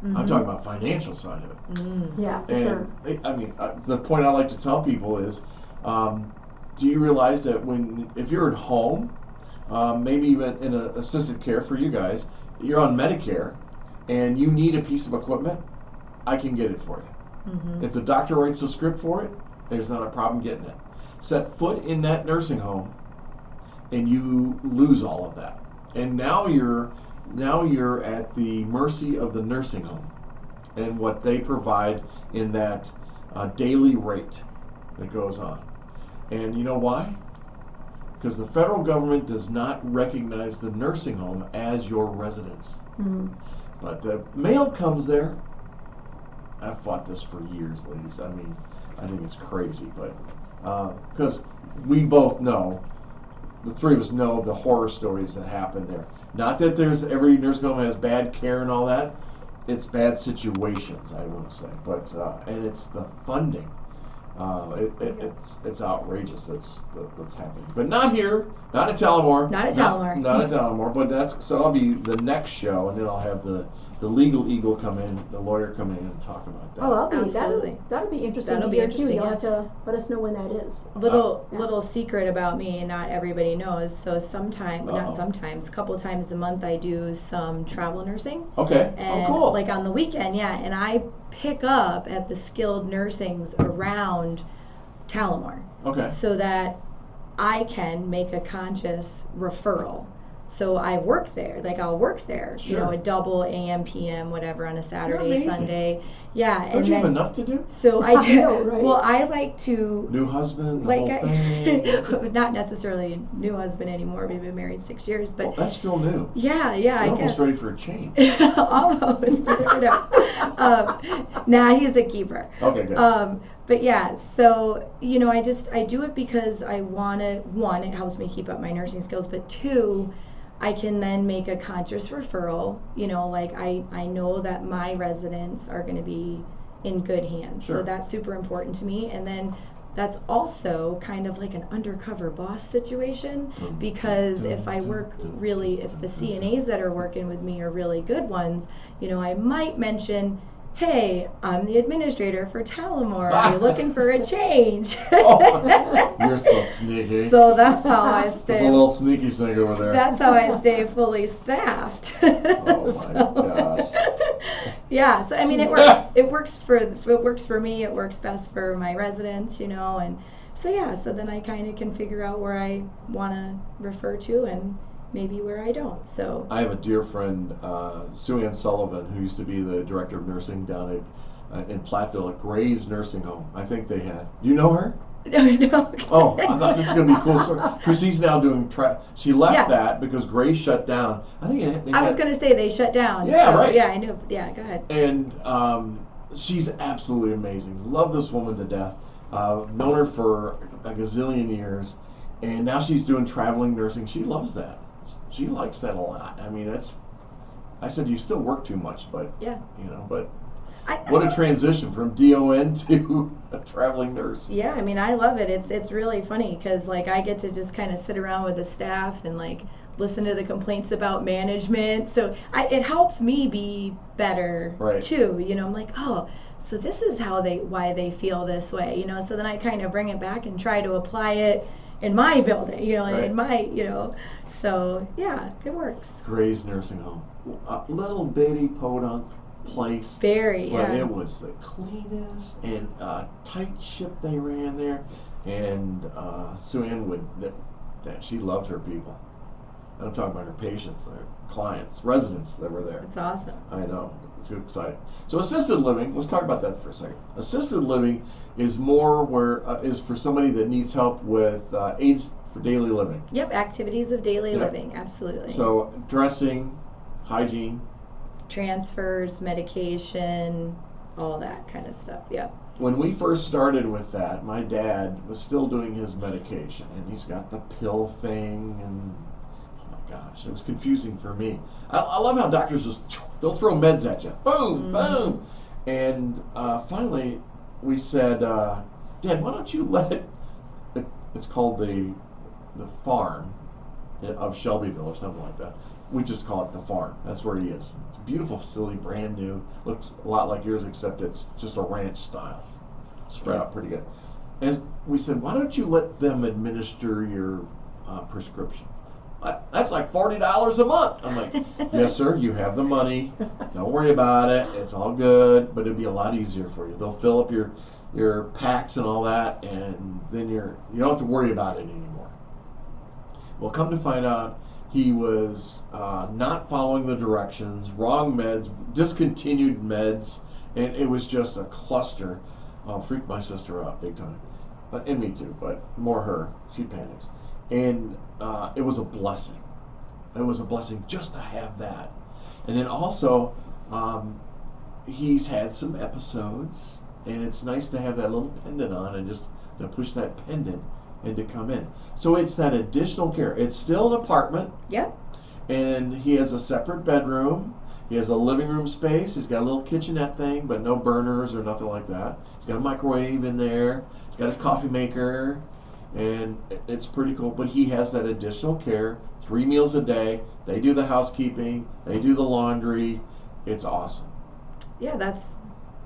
I'm talking about financial side of it. Yeah, for And sure. I mean, the point I like to tell people is, do you realize that if you're at home, maybe even in a assisted care for you guys, you're on Medicare, and you need a piece of equipment, I can get it for you. If the doctor writes the script for it, there's not a problem getting it. Set foot in that nursing home, and you lose all of that. And now you're at the mercy of the nursing home and what they provide in that daily rate that goes on. And you know why? Because the federal government does not recognize the nursing home as your residence. But the mail comes there. I've fought this for years, ladies. I mean, I think it's crazy, but because we both know, the three of us know the horror stories that happen there. Not that every nursing home has bad care and all that. It's bad situations, I want to say. But and it's the funding. It's outrageous. That's what's happening. But not here. Not at Talamore. Not at Talamore. Not at Talamore. But I'll be the next show, and then I'll have the legal eagle come in, the lawyer come in and talk about that. Oh, Absolutely. that'll be interesting That'll to be hear too. interesting, You'll yeah. have to let us know when that is. Little secret about me, and not everybody knows. So Uh-oh. a couple times a month, I do some travel nursing. Okay. And Oh, cool. like on the weekend, yeah, and I pick up at the skilled nursings around Talamore. Okay. So that I can make a conscious referral. So I work there, I'll work there, Sure. a double AM, PM, whatever on a Saturday, amazing. Sunday. Yeah. Don't and you have then, enough to do? So I I do. know, right? Well, I like to. New husband, the whole thing. Not necessarily a new husband anymore. We've been married 6 years, but Well, that's still new. yeah, I You're guess. almost ready for a change. Almost. You never know. Nah, he's a keeper. Okay, good. But yeah, so I do it because I wanna. One, it helps me keep up my nursing skills, but two, I can then make a conscious referral. I know that my residents are going to be in good hands. Sure. So that's super important to me. And then that's also kind of like an undercover boss situation, because if the CNAs that are working with me are really good ones, I might mention, hey, I'm the administrator for Talamore. Are you looking for a change? Oh, you're so sneaky. So that's how I There's a stay. little sneaky thing over there. That's how I stay fully staffed. Oh my gosh. Yeah, so I mean it works. It works for me. It works best for my residents, and so yeah. So then I kind of can figure out where I want to refer to and maybe where I don't. So I have a dear friend, Sue Ann Sullivan, who used to be the director of nursing down in Platteville at Gray's Nursing Home. I think they had. Do you know her? no. Oh, I thought this was going to be a cool story. Because she's now doing she left Yeah. that because Gray shut down. I think they I was had, going to say they shut down. Yeah, so, right. Yeah, I knew. Yeah, go ahead. And she's absolutely amazing. Love this woman to death. Known her for a gazillion years. And now she's doing traveling nursing. She loves that. She likes that a lot. I mean, I said, you still work too much, but, Yeah. but I what a transition from DON to a traveling nurse. Yeah, I mean, I love it. It's really funny because I get to just kind of sit around with the staff and listen to the complaints about management. So it helps me be better Right. too. I'm like, oh, so this is why they feel this way. So then I kind of bring it back and try to apply it in my building. Right. In my So yeah, it works. Gray's Nursing Home. A little bitty podunk place. Very, But yeah. it was the cleanest and tight ship they ran there. And Sue Ann she loved her people. I'm talking about her patients, their clients, residents that were there. It's awesome. I know. It's exciting. So assisted living, let's talk about that for a second. Assisted living is is for somebody that needs help with aids for daily living. Yep, activities of daily Yep. living, absolutely. So dressing, hygiene. Transfers, medication, all that kind of stuff. Yep. When we first started with that, my dad was still doing his medication, and he's got the pill thing, and gosh, it was confusing for me. I love how doctors just, they'll throw meds at you. Boom, boom. And finally, we said, Dad, why don't you it's called the farm of Shelbyville or something like that. We just call it the farm. That's where he is. It's a beautiful facility, brand new. Looks a lot like yours, except it's just a ranch style. Spread out pretty good. As we said, why don't you let them administer your prescriptions? That's like $40 a month. I'm like, yes, sir, you have the money. Don't worry about it. It's all good, but it'd be a lot easier for you. They'll fill up your packs and all that, and then you don't have to worry about it anymore. Well, come to find out, he was not following the directions, wrong meds, discontinued meds, and it was just a cluster. Freaked my sister out big time. And me too, but more her. She panics. And it was a blessing. It was a blessing just to have that. And then also, he's had some episodes, and it's nice to have that little pendant on and just to push that pendant and to come in. So it's that additional care. It's still an apartment. Yep. And he has a separate bedroom. He has a living room space. He's got a little kitchenette thing, but no burners or nothing like that. He's got a microwave in there. He's got his coffee maker, and it's pretty cool. But he has that additional care, 3 meals a day. They do the housekeeping. They do the laundry. It's awesome.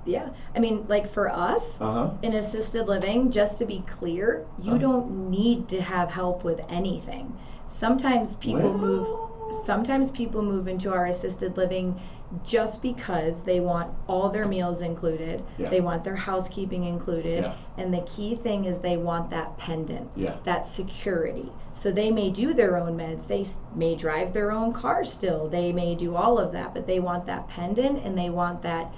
Yeah, I mean, like for us in assisted living, just to be clear, you don't need to have help with anything. Sometimes people move into our assisted living just because they want all their meals included. Yeah. They want their housekeeping included. Yeah. And the key thing is they want that pendant, Yeah. that security. So they may do their own meds. They may drive their own car still. They may do all of that, but they want that pendant, and they want that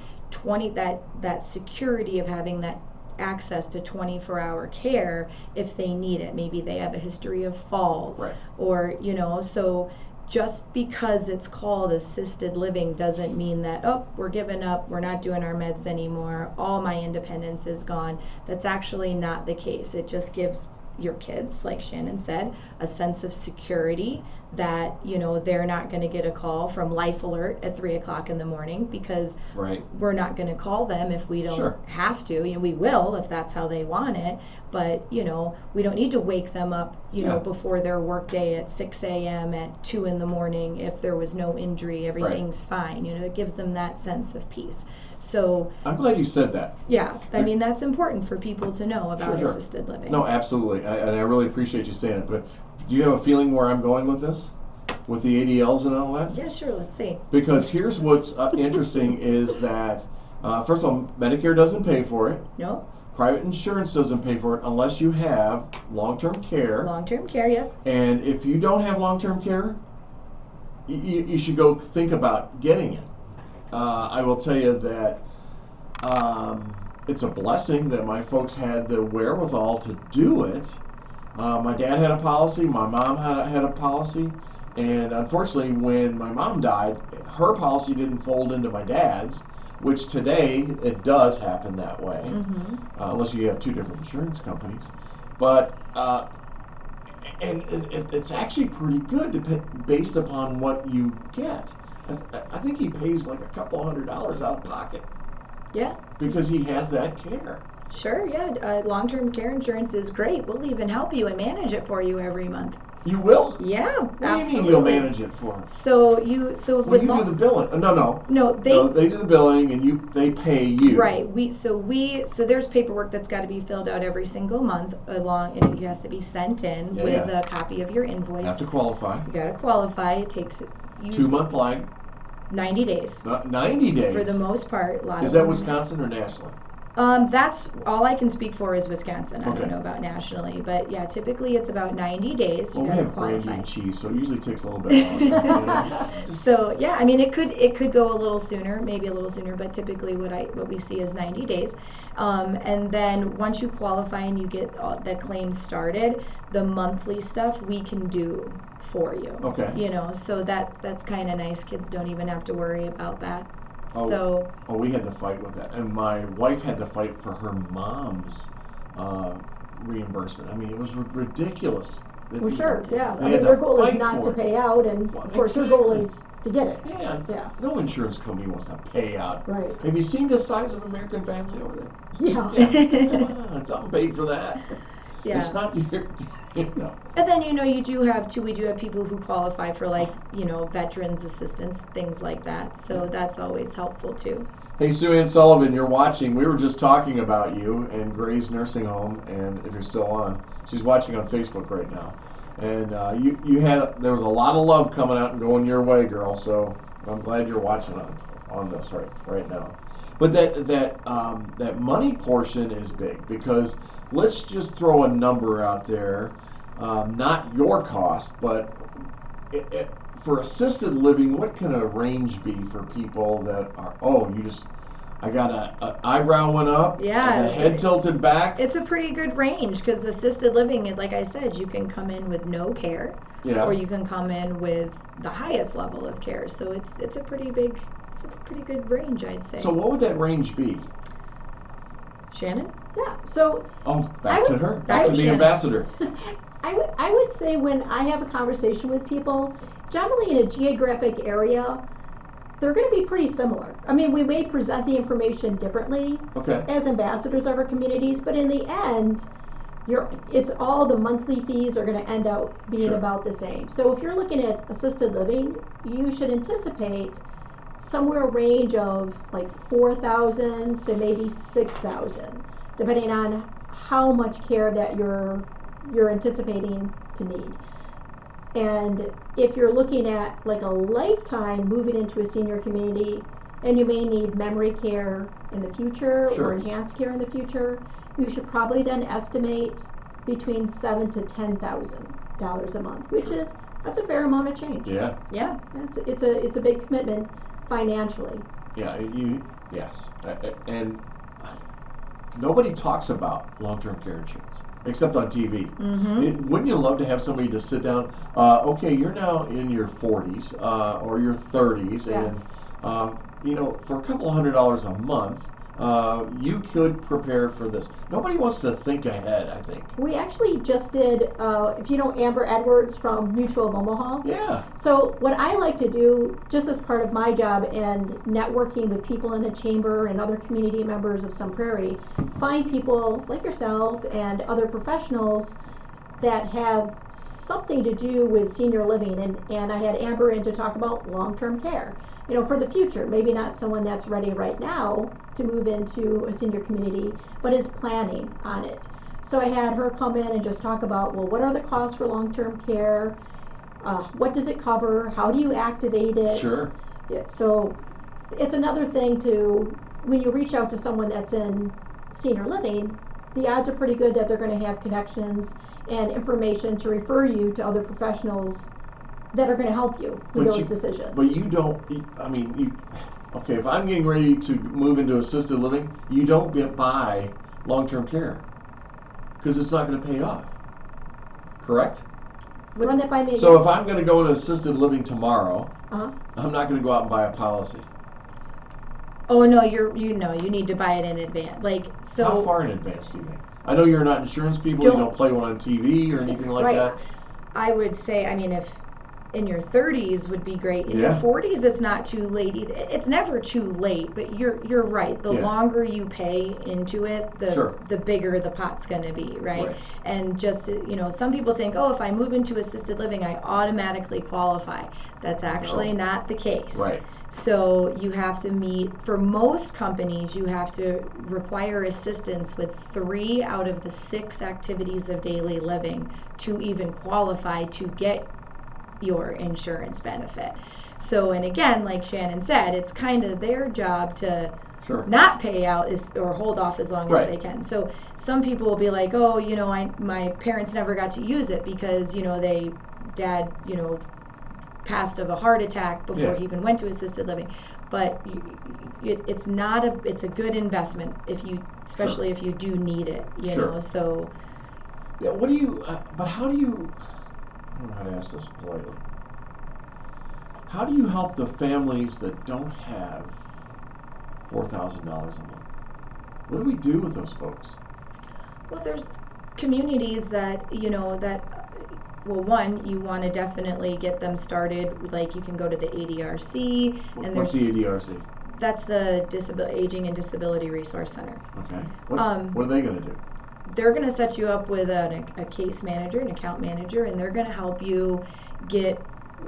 that security of having that access to 24-hour care if they need it. Maybe they have a history of falls, Right. or so just because it's called assisted living doesn't mean that, we're giving up, we're not doing our meds anymore, all my independence is gone. That's actually not the case. It just gives your kids, like Shannon said, a sense of security that they're not going to get a call from Life Alert at 3 o'clock in the morning, because we're not going to call them if we don't have to. We will if that's how they want it, but we don't need to wake them up before their work day at 6 a.m. at 2 in the morning if there was no injury, everything's fine. It gives them that sense of peace. So I'm glad you said that. Yeah, I mean, that's important for people to know about assisted living. No, absolutely, and I really appreciate you saying it. But do you have a feeling where I'm going with this, with the ADLs and all that? Yeah, sure. Let's see. Because here's what's interesting is that first of all, Medicare doesn't pay for it. No. Private insurance doesn't pay for it unless you have long-term care. Long-term care, yep. And if you don't have long-term care, you should go think about getting it. I will tell you that it's a blessing that my folks had the wherewithal to do it. My dad had a policy, my mom had a policy, and unfortunately when my mom died, her policy didn't fold into my dad's, which today it does happen that way, unless you have 2 different insurance companies. But and it's actually pretty good based upon what you get. I think he pays like a couple $100 out of pocket. Yeah. Because he has that care. Sure, yeah. Long-term care insurance is great. We'll even help you and manage it for you every month. You will? Yeah, what absolutely. What do you mean you'll manage it for us? So you do the billing. No, they do the billing and they pay you. Right. So there's paperwork that's got to be filled out every single month and it has to be sent in with a copy of your invoice. Have to qualify. You got to qualify. It takes 2-month lag. 90 days. 90 days. For the most part. Is that Wisconsin or nationally? That's all I can speak for is Wisconsin. I Okay. don't know about nationally, but yeah, typically it's about 90 days. Well, we have brandy and cheese, so it usually takes a little bit longer. So yeah, I mean it could go a little sooner, maybe a little sooner, but typically what we see is 90 days. And then once you qualify and you get the claims started, the monthly stuff we can do for you. Okay. So that's kind of nice. Kids don't even have to worry about that. Oh, we had to fight with that, and my wife had to fight for her mom's reimbursement. I mean, it was ridiculous Well, sure, yeah. They I had mean, to their goal is fight not for to it. pay out, and Well, of course, your goal exactly. is to get it. Yeah, Yeah. no insurance company wants to pay out. Right. Have you seen the size of American Family over there? Yeah. Yeah, come on, something paid for that. Yeah. It's not your, And then, we do have people who qualify for veterans assistance, things like that. So that's always helpful too. Hey, Sue Ann Sullivan, you're watching. We were just talking about you and Gray's nursing home, and if you're still on, she's watching on Facebook right now. And there was a lot of love coming out and going your way, girl. So I'm glad you're watching on this right now. But that money portion is big, because let's just throw a number out there, not your cost, but for assisted living, what can a range be for people that are, I got a eyebrow went up, Yeah, the head tilted back. It's a pretty good range, because assisted living, like I said, you can come in with no care, Yeah. or you can come in with the highest level of care. So it's a pretty good range, I'd say. So what would that range be? Shannon? Yeah. So Back to her. Back to the Shannon. ambassador. I would say, when I have a conversation with people, generally in a geographic area, they're going to be pretty similar. I mean, we may present the information differently Okay. as ambassadors of our communities, but in the end, it's all the monthly fees are going to end up being Sure. about the same. So if you're looking at assisted living, you should anticipate somewhere range of like 4,000 to maybe 6,000, depending on how much care that you're anticipating to need. And if you're looking at like a lifetime moving into a senior community, and you may need memory care in the future, Sure. or enhanced care in the future, you should probably then estimate between $7,000 to $10,000 a month, which Sure. that's a fair amount of change. Yeah. It's a big commitment financially. Yeah. Yes. And nobody talks about long-term care insurance except on TV. Mm-hmm. Wouldn't you love to have somebody to sit down? Okay, you're now in your 40s or your 30s, Yeah. and for a couple of $100 a month, you could prepare for this. Nobody wants to think ahead, I think. We actually just did, if you know Amber Edwards from Mutual of Omaha. Yeah. So what I like to do, just as part of my job and networking with people in the chamber and other community members of Sun Prairie, find people like yourself and other professionals that have something to do with senior living. And I had Amber in to talk about long-term care. For the future, maybe not someone that's ready right now to move into a senior community, but is planning on it. So I had her come in and just talk about, well, what are the costs for long-term care? What does it cover? How do you activate it? Sure. Yeah, so it's another thing when you reach out to someone that's in senior living, the odds are pretty good that they're going to have connections and information to refer you to other professionals that are going to help you with those decisions. But you don't, okay, if I'm getting ready to move into assisted living, you don't buy long-term care, because it's not going to pay off. Correct? Run that by me So again. if I'm going to go into assisted living tomorrow, Uh-huh. I'm not going to go out and buy a policy. Oh no, you need to buy it in advance. How far in advance do you think? I know you're not insurance people, you don't play one on TV or anything like Right. that. I would say, if in your 30s would be great. In your Yeah. 40s, it's not too late either. It's never too late, but you're right. The Yeah. longer you pay into it, Sure. the bigger the pot's going to be, right? Right. And just, some people think, if I move into assisted living, I automatically qualify. That's actually No. not the case. Right. So you have to meet, for most companies, you have to require assistance with 3 out of the 6 activities of daily living to even qualify to get your insurance benefit. So, and again, like Shannon said, it's kind of their job to Sure. not pay out or hold off as long Right. as they can. So some people will be like, my parents never got to use it because, dad, passed of a heart attack before Yeah. he even went to assisted living. But it's a good investment especially if you do need it, Sure. know, so. Yeah, what do you, but how do you, I don't know how to ask this politely. How do you help the families that don't have $4,000 a month? What do we do with those folks? Well, there's communities that, well, one, you want to definitely get them started. Like you can go to the ADRC, and What's the ADRC? That's the Aging and Disability Resource Center. Okay. What are they going to do? They're going to set you up with a case manager, an account manager, and they're going to help you get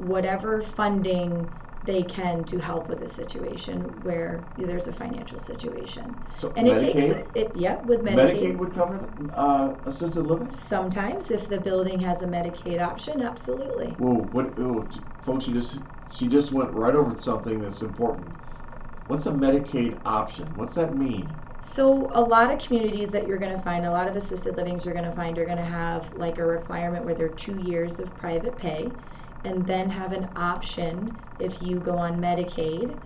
whatever funding they can to help with a situation where there's a financial situation. So and Medicaid? With Medicaid. Medicaid would cover assisted living? Sometimes, if the building has a Medicaid option, absolutely. Whoa, folks, she just went right over something that's important. What's a Medicaid option? What's that mean? So a lot of communities that you're going to find, a lot of assisted livings you're going to find are going to have like a requirement where they're 2 years of private pay, and then have an option if you go on Medicaid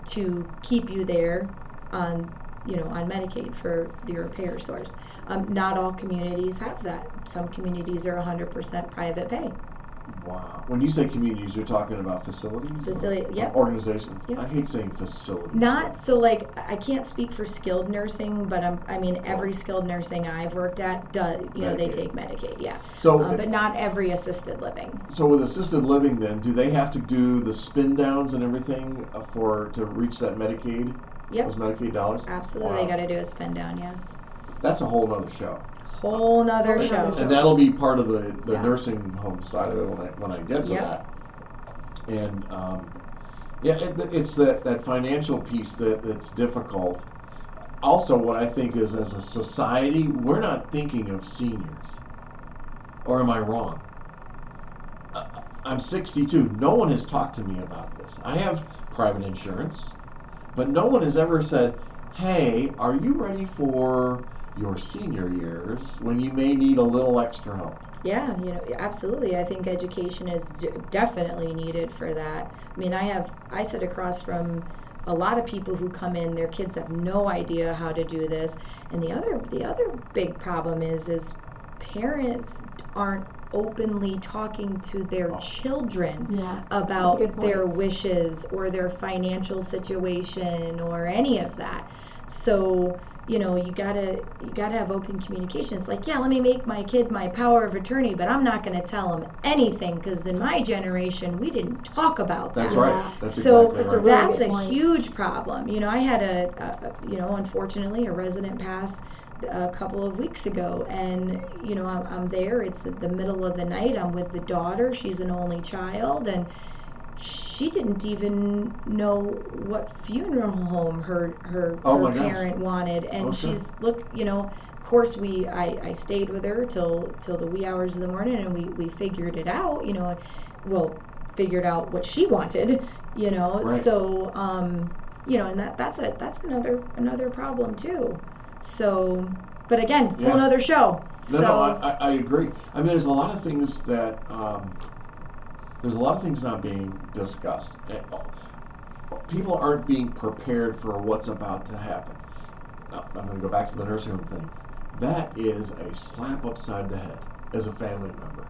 to keep you there on Medicaid for your payer source. Not all communities have that. Some communities are 100% private pay. Wow. When you say communities, you're talking about facilities? Yep. Organizations? Yep. I hate saying facilities. Not so like I can't speak for skilled nursing, but every skilled nursing I've worked at does they take Medicaid, yeah. So, but not every assisted living. So with assisted living, then, do they have to do the spin downs and everything to reach that Medicaid? Yep. Those Medicaid dollars? Absolutely, Wow. They got to do a spin down, yeah. That's a whole other show. Whole nother show. And that'll be part of the Yeah. nursing home side of it when I get to Yep. that. And it's that financial piece that's difficult. Also, what I think is, as a society, we're not thinking of seniors. Or am I wrong? I'm 62. No one has talked to me about this. I have private insurance, but no one has ever said, hey, are you ready for your senior years when you may need a little extra help? Yeah, absolutely. I think education is definitely needed for that. I mean, I sit across from a lot of people who come in, their kids have no idea how to do this. And the other big problem is parents aren't openly talking to their children about their wishes or their financial situation or any of that. So you gotta have open communication. It's like, yeah, let me make my kid my power of attorney, but I'm not going to tell him anything because in my generation we didn't talk about that. That's right. That's so exactly right. that's a huge problem. I had unfortunately a resident pass a couple of weeks ago, and I'm there. It's at the middle of the night. I'm with the daughter. She's an only child, and she didn't even know what funeral home her parent wanted, and she's of course I stayed with her till the wee hours of the morning, and we figured it out, figured out what she wanted, Right. So and that's another problem too. So, but again, whole other show. No, I agree. I mean, there's a lot of things that not being discussed. People aren't being prepared for what's about to happen. Now, I'm going to go back to the nursing home thing. That is a slap upside the head as a family member.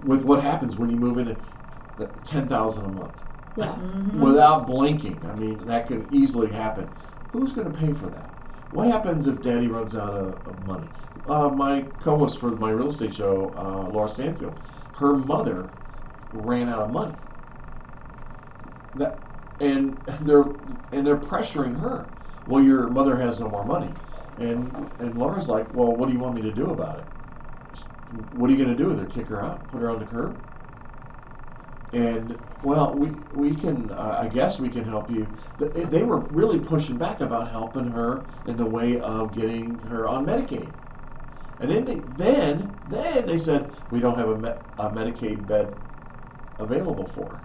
With what happens when you move into $10,000 a month. Yeah. Mm-hmm. Without blinking. I mean, that can easily happen. Who's going to pay for that? What happens if Daddy runs out of money? My co-host for my real estate show, Laura Stanfield, her mother ran out of money. And they're pressuring her. Well, your mother has no more money. And Laura's like, well, what do you want me to do about it? What are you going to do with her? Kick her out? Put her on the curb? And, well, we can, I guess we can help you. They were really pushing back about helping her in the way of getting her on Medicaid. And then they said, we don't have a Medicaid bed available for her.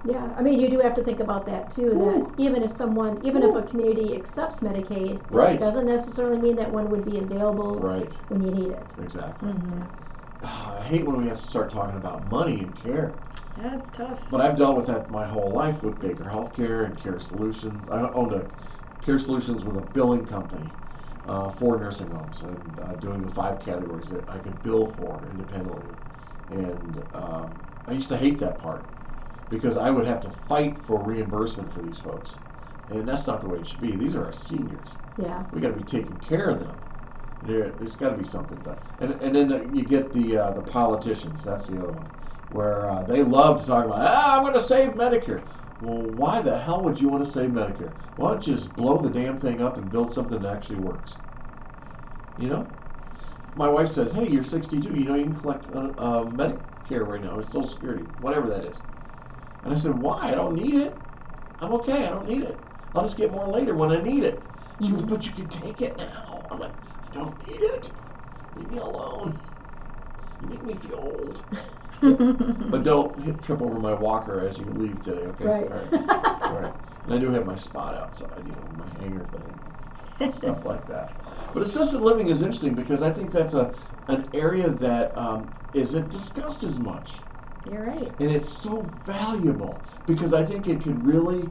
Yeah, I mean, you do have to think about that too, that even if a community accepts Medicaid, Right. it doesn't necessarily mean that one would be available Right. when you need it. Exactly. Mm-hmm. I hate when we have to start talking about money and care. Yeah, it's tough. But I've dealt with that my whole life with Baker Healthcare and Care Solutions. I owned a Care Solutions with a billing company for nursing homes, and doing the 5 categories that I could bill for independently. And I used to hate that part because I would have to fight for reimbursement for these folks. And that's not the way it should be. These are our seniors. Yeah. We got to be taking care of them. There's got to be something done. And then you get the politicians. That's the other one, where they love to talk about, I'm going to save Medicare. Well, why the hell would you want to save Medicare? Why don't you just blow the damn thing up and build something that actually works? You know? My wife says, hey, you're 62. You know you can collect Medicare right now, or Social Security, whatever that is. And I said, why? I don't need it. I'm okay. I don't need it. I'll just get more later when I need it. She goes, but you can take it now. I'm like, I don't need it. Leave me alone. You make me feel old. But don't trip over my walker as you leave today, okay? Right. All right. And I do have my spot outside, my hanger thing, stuff like that. But assisted living is interesting because I think that's an area that isn't discussed as much. You're right. And it's so valuable because I think it could really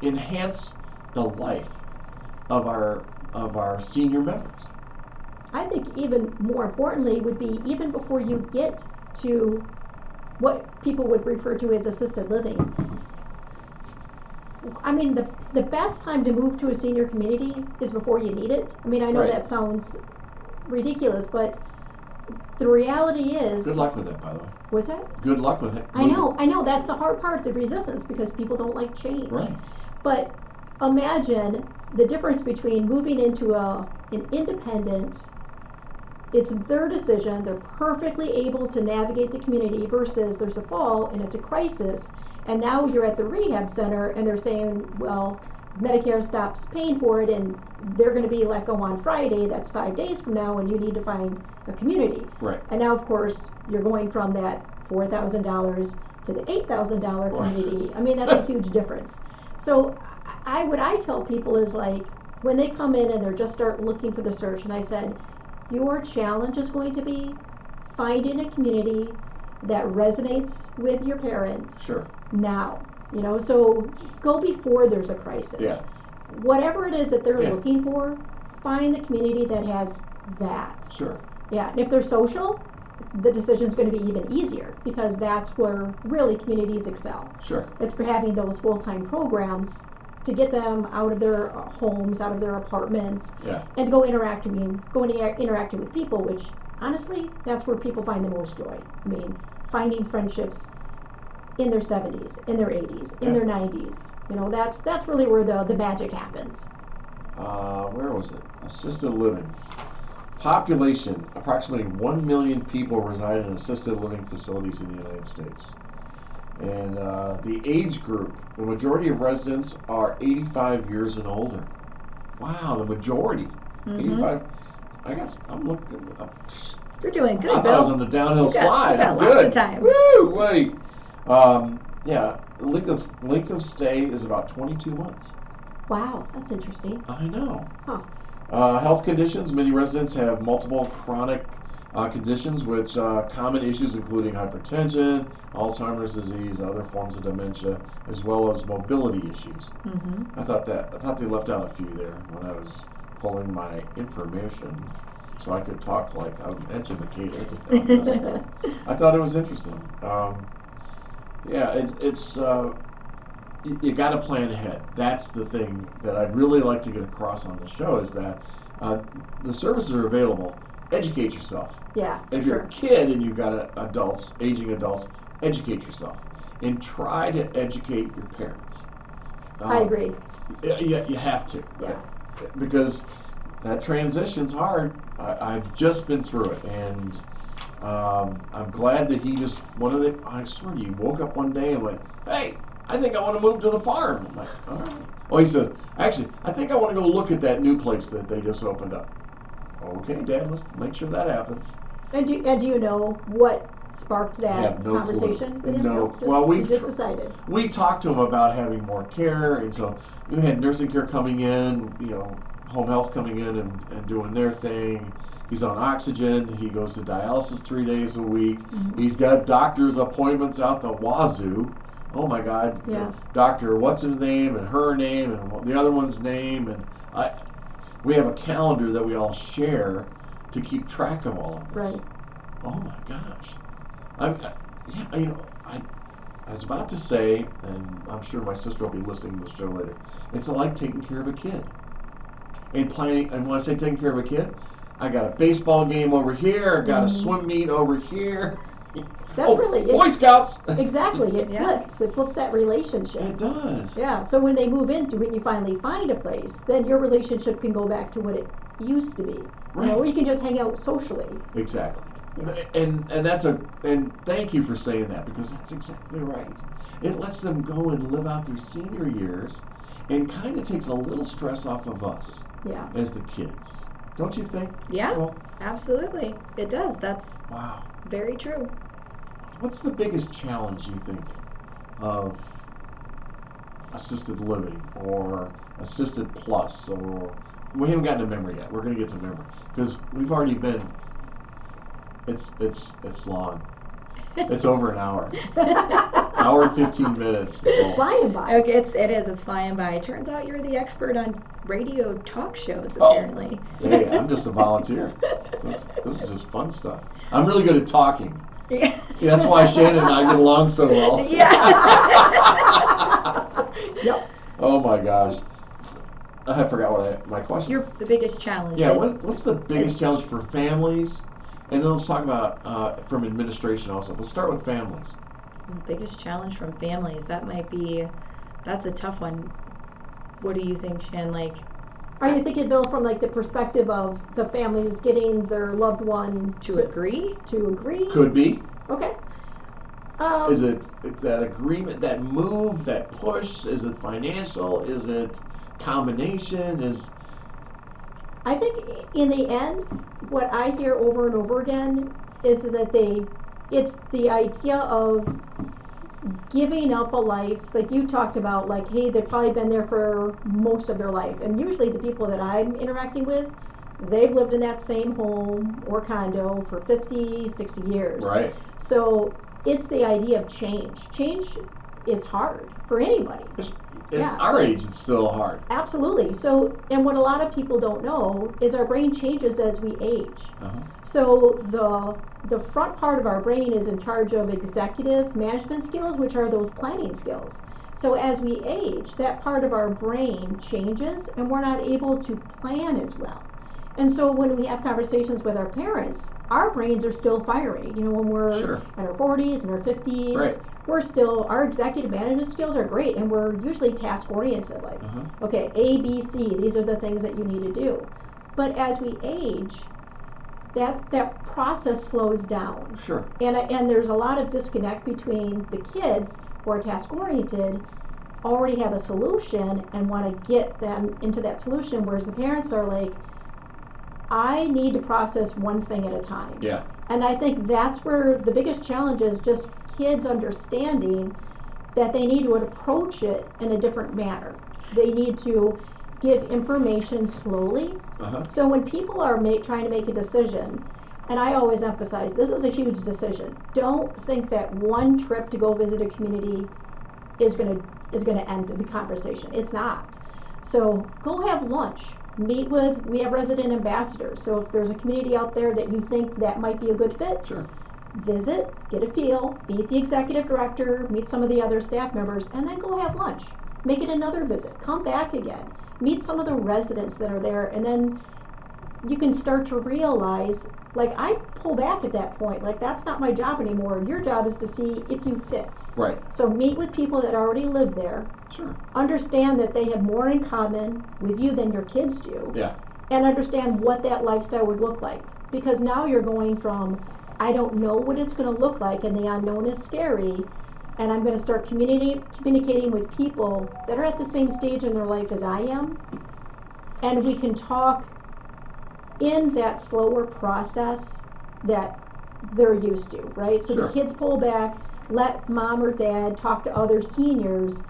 enhance the life of our senior members. I think even more importantly would be even before you get to what people would refer to as assisted living. I mean, the best time to move to a senior community is before you need it. I mean, I know Right. that sounds ridiculous, but the reality is... Good luck with it, by the way. What's that? Good luck with it. I know, that's the hard part, the resistance, because people don't like change. Right. But imagine the difference between moving into an independent, it's their decision, they're perfectly able to navigate the community, versus there's a fall and it's a crisis, and now you're at the rehab center and they're saying, well, Medicare stops paying for it and they're going to be let go on Friday, that's 5 days from now, and you need to find a community. Right. And now, of course, you're going from that $4,000 to the $8,000 community. I mean, that's a huge difference. So what I tell people is, like, when they come in and they're just start looking for the search, and I said, your challenge is going to be finding a community that resonates with your parents. Sure. Now, so go before there's a crisis. Yeah. Whatever it is that they're Yeah. looking for, find the community that has that. Sure. Yeah, and if they're social, the decision's going to be even easier, because that's where really communities excel. Sure. It's for having those full-time programs to get them out of their homes, out of their apartments, Yeah. and go interacting with people, which honestly, that's where people find the most joy. I mean, finding friendships in their 70s, in their 80s, in Yeah. their 90s. That's really where the magic happens. Where was it? Assisted living. Population, approximately 1 million people reside in assisted living facilities in the United States. And the age group, the majority of residents are 85 years and older. Wow, the majority. 85. I'm looking up. You're doing good, I thought Bill. I was on the downhill slide. You got I'm lots good. of time. Woo, wait. Yeah, length of stay is about 22 months. Wow, that's interesting. I know. Huh. Health conditions. Many residents have multiple chronic conditions, which common issues including hypertension, Alzheimer's disease, other forms of dementia, as well as mobility issues. Mm-hmm. I thought they left out a few there when I was pulling my information, so I could talk like I'm educated. I thought it was interesting. It's you got to plan ahead. That's the thing that I'd really like to get across on the show, is that the services are available. Educate yourself. Yeah, If you're a kid and you've got aging adults, educate yourself and try to educate your parents. I agree. You have to. Yeah. Because that transition's hard. I've just been through it, and I'm glad that he just I swear to you, woke up one day and went, hey, I think I want to move to the farm. I'm like, all right. Oh, he says, actually, I think I want to go look at that new place that they just opened up. Okay, Dad, let's make sure that happens. And do you know what sparked I that have no conversation clue. with him? No. Just, Well, you just decided. We talked to him about having more care, and so we had nursing care coming in, home health coming in and doing their thing. He's on oxygen. He goes to dialysis 3 days a week. Mm-hmm. He's got doctor's appointments out the wazoo. Oh my God. Yeah. Doctor, what's his name and her name and the other one's name, and we have a calendar that we all share to keep track of all of this. Right. Oh my gosh. I was about to say, and I'm sure my sister will be listening to the show later, it's like taking care of a kid. and planning. And when I say taking care of a kid, I got a baseball game over here. I got a swim meet over here. That's really it. Boy Scouts. Exactly. It Yeah. flips. It flips that relationship. It does. Yeah. So when they move into it, and you finally find a place, then your relationship can go back to what it used to be. Right. You know, where you can just hang out socially. Exactly. Yeah. And thank you for saying that, because that's exactly right. It lets them go and live out their senior years, and kind of takes a little stress off of us Yeah. as the kids. Don't you think? Yeah, Nicole? absolutely. It does. That's Wow. very true. What's the biggest challenge you think of assisted living or assisted plus, or we haven't gotten to memory yet. We're going to get to memory because we've already been. It's long. It's over an hour. Hour and 15 minutes. It's flying by. Okay, it's flying by. Turns out you're the expert on radio talk shows, Oh. apparently. Hey, I'm just a volunteer. This is just fun stuff. I'm really good at talking. Yeah. Yeah, that's why Shannon and I get along so well. Yeah. Yep. Oh my gosh. I forgot what my question. You're the biggest challenge. Yeah, that- what's the biggest challenge for families? And then let's talk about from administration also. Let's start with families. Biggest challenge from families. That's a tough one. What do you think, Shan? Like, Are you thinking, Bill, from like the perspective of the families getting their loved one to agree? To agree? Could be. Okay. Is it that agreement, that move, that push? Is it financial? Is it combination? I think in the end, what I hear over and over again is that it's the idea of giving up a life, like you talked about, like, hey, they've probably been there for most of their life. And usually the people that I'm interacting with, they've lived in that same home or condo for 50, 60 years. Right. So it's the idea of change. Change is hard for anybody. At Yeah. our age, it's still hard. Absolutely. So, and what a lot of people don't know is our brain changes as we age. Uh-huh. So the front part of our brain is in charge of executive management skills, which are those planning skills. So as we age, that part of our brain changes and we're not able to plan as well. And so when we have conversations with our parents, our brains are still firing. You know, when we're Sure. in our 40s and our 50s, Right. our executive management skills are great, and we're usually task oriented, like, Uh-huh. okay, A, B, C, these are the things that you need to do. But as we age, that process slows down. Sure. And there's a lot of disconnect between the kids who are task oriented, already have a solution and want to get them into that solution, whereas the parents are like, I need to process one thing at a time. Yeah. And I think that's where the biggest challenge is, just kids understanding that they need to approach it in a different manner. They need to give information slowly. Uh-huh. So when people are trying to make a decision, and I always emphasize, this is a huge decision. Don't think that one trip to go visit a community is going to end the conversation. It's not. So go have lunch. We have resident ambassadors. So if there's a community out there that you think that might be a good fit, Sure. visit, get a feel, meet the executive director, meet some of the other staff members, and then go have lunch. Make it another visit. Come back again. Meet some of the residents that are there, and then you can start to realize, like, I pull back at that point. Like, that's not my job anymore. Your job is to see if you fit. Right. So meet with people that already live there. Sure. Understand that they have more in common with you than your kids do. Yeah. And understand what that lifestyle would look like. Because now you're going from, I don't know what it's going to look like, and the unknown is scary, and I'm going to start communicating with people that are at the same stage in their life as I am, and we can talk in that slower process that they're used to, right? So Sure. the kids pull back, let mom or dad talk to other seniors,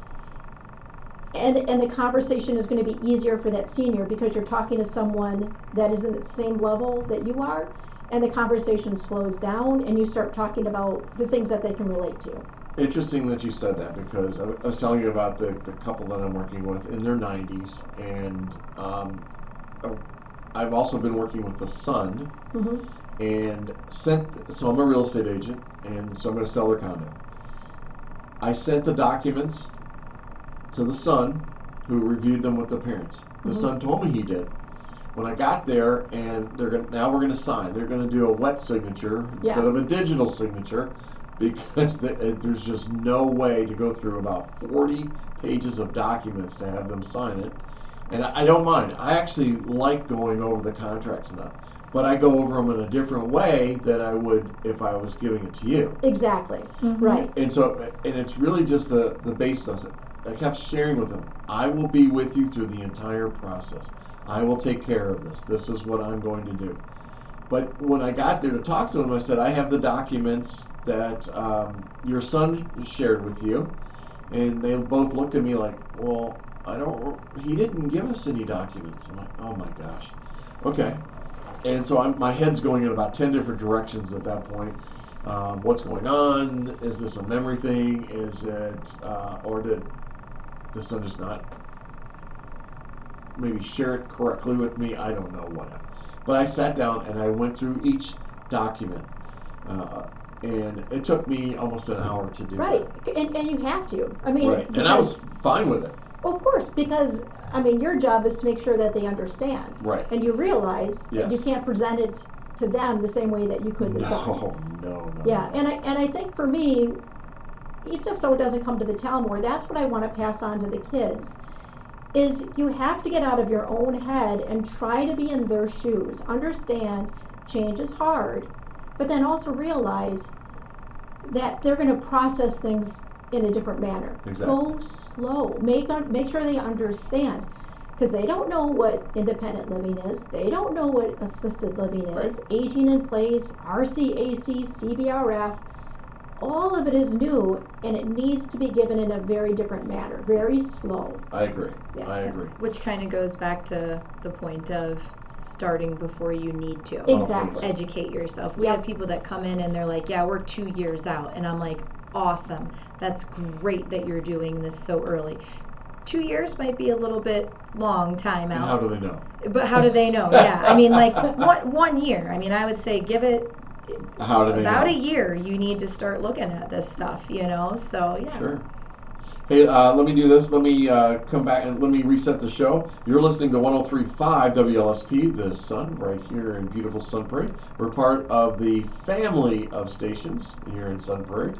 and the conversation is going to be easier for that senior because you're talking to someone that is in the same level that you are, and the conversation slows down and you start talking about the things that they can relate to. Interesting that you said that, because I was telling you about the couple that I'm working with in their 90s, and I've also been working with the son, Mm-hmm. and so I'm a real estate agent, and so I'm going to sell their condo. I sent the documents to the son, who reviewed them with the parents. The Mhm. son told me he did. when I got there, and now we're gonna sign. They're gonna do a wet signature instead of a digital signature, because there's just no way to go through about 40 pages of documents to have them sign it. And I don't mind. I actually like going over the contracts now, but I go over them in a different way than I would if I was giving it to you. Exactly. Right. And so, and it's really just the base of it. I kept sharing with them, I will be with you through the entire process. I will take care of this. This is what I'm going to do. But when I got there to talk to them, I said, I have the documents that your son shared with you. And they both looked at me like, well, he didn't give us any documents. I'm like, oh my gosh. Okay. And so my head's going in about 10 different directions at that point. What's going on? Is this a memory thing? Is it, or did the son just not maybe share it correctly with me? I don't know what happened. But I sat down and I went through each document. And it took me almost an hour to do Right. that. And you have to. I mean, Right. And I was fine with it. Well, of course, because, I mean, your job is to make sure that they understand. Right. And you realize that you Yes. can't present it to them the same way that you could the son. No. Yeah, and I think for me, even if someone doesn't come to the Talamore, that's what I want to pass on to the kids, is you have to get out of your own head and try to be in their shoes. Understand change is hard, but then also realize that they're going to process things in a different manner. Exactly. Go slow. Make sure they understand. Because they don't know what independent living is. They don't know what assisted living is. Right. Aging in place, RCAC, CBRF, all of it is new, and it needs to be given in a very different manner, very slow. I agree. Yeah. I agree. Which kind of goes back to the point of starting before you need to. Exactly. Educate yourself. We Yep. have people that come in and they're like, yeah, we're 2 years out. And I'm like, awesome. That's great that you're doing this so early. 2 years might be a little bit long time And out. how do they know? But how do they know? Yeah. I mean, like, one year. I mean, I would say give it How do they about know? a year. You need to start looking at this stuff, you know? So, yeah. Sure. Hey, let me do this. Let me come back and let me reset the show. You're listening to 103.5 WLSP, the Sun, right here in beautiful Sun Prairie. We're part of the family of stations here in Sun Prairie.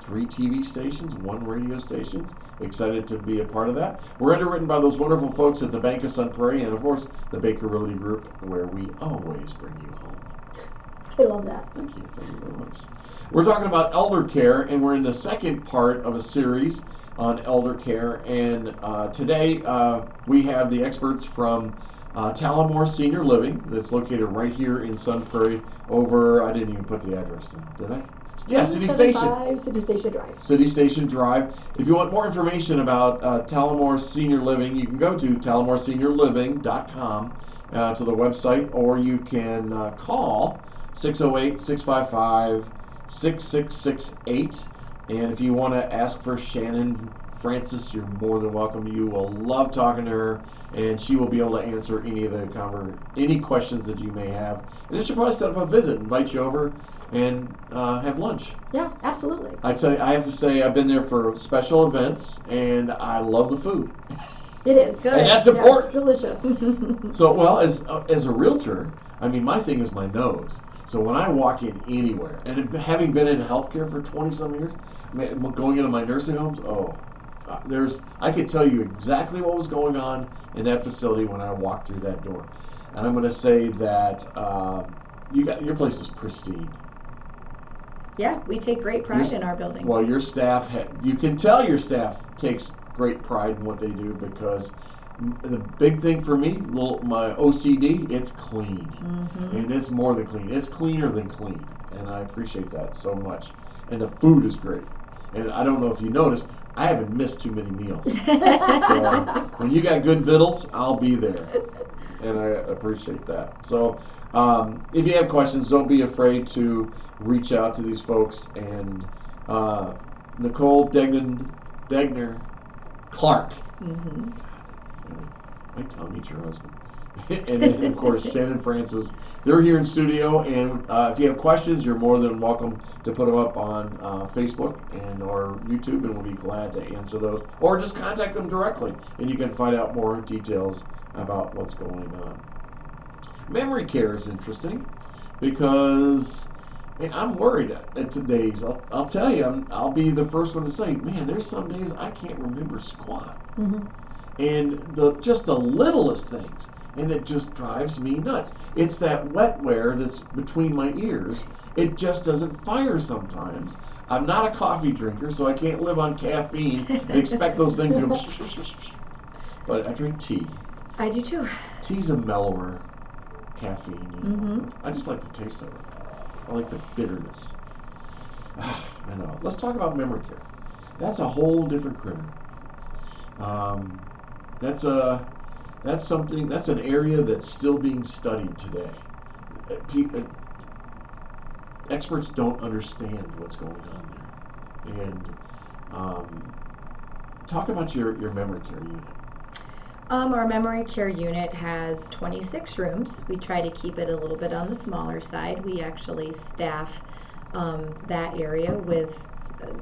3 TV stations, 1 radio stations. Excited to be a part of that. We're underwritten by those wonderful folks at the Bank of Sun Prairie and, of course, the Baker Realty Group, where we always bring you home. I love that. Thank you very much. We're talking about Eldercare, and we're in the second part of a series on Eldercare. And today we have the experts from Talamore Senior Living, that's located right here in Sun Prairie. I didn't even put the address down, did I? Yeah, City Station. 175 City Station Drive. City Station Drive. If you want more information about Talamore Senior Living, you can go to talamoreseniorliving.com to the website, or you can call 608-655-6668. And if you want to ask for Shannon Francis, you're more than welcome. You will love talking to her, and she will be able to answer any questions that you may have. And then she'll probably set up a visit, invite you over, and have lunch. Yeah, absolutely. I tell you, I have to say, I've been there for special events, and I love the food. It is. Good. And that's Yeah, important. it's delicious. So, well, as a realtor, I mean, my thing is my nose. So when I walk in anywhere, and having been in healthcare for 20-some years, going into my nursing homes, I could tell you exactly what was going on in that facility when I walked through that door. And I'm going to say that your place is pristine. Yeah, we take great pride in our building. Well, your staff, you can tell your staff takes great pride in what they do, because the big thing for me, my OCD, it's clean. Mm-hmm. And it's more than clean. It's cleaner than clean. And I appreciate that so much. And the food is great. And I don't know if you noticed, I haven't missed too many meals. So when you got good victuals, I'll be there. And I appreciate that. So if you have questions, don't be afraid to reach out to these folks. And Nicole, Degner, Clark. Mm-hmm. Wait till I meet your husband. And then, of course, Shannon Francis. They're here in studio, and if you have questions, you're more than welcome to put them up on Facebook or YouTube, and we'll be glad to answer those. Or just contact them directly, and you can find out more details about what's going on. Memory care is interesting because I'm worried at today's. I'll tell you, I'll be the first one to say, man, there's some days I can't remember squat. Mm-hmm. And just the littlest things, and it just drives me nuts. It's that wetware that's between my ears. It just doesn't fire sometimes. I'm not a coffee drinker, so I can't live on caffeine and expect those things to go. But I drink tea. I do too. Tea's a mellower caffeine. Mm-hmm. I just like the taste of it. I like the bitterness. I know. Let's talk about memory care. That's a whole different critter. That's something. That's an area that's still being studied today. Experts don't understand what's going on there. And talk about your memory care unit. Our memory care unit has 26 rooms. We try to keep it a little bit on the smaller side. We actually staff that area with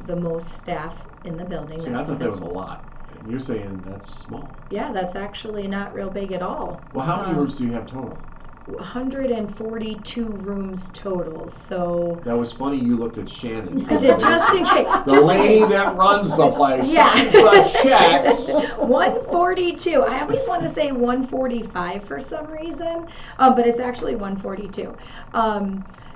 the most staff in the building. See, I thought that was a lot. And you're saying that's small. Yeah, that's actually not real big at all. Well, how many rooms do you have total? 142 rooms total. So that was funny. You looked at Shannon. I did, just in case. The lady that runs the place. Yeah. The checks. 142. I always want to say 145 for some reason, but it's actually 142.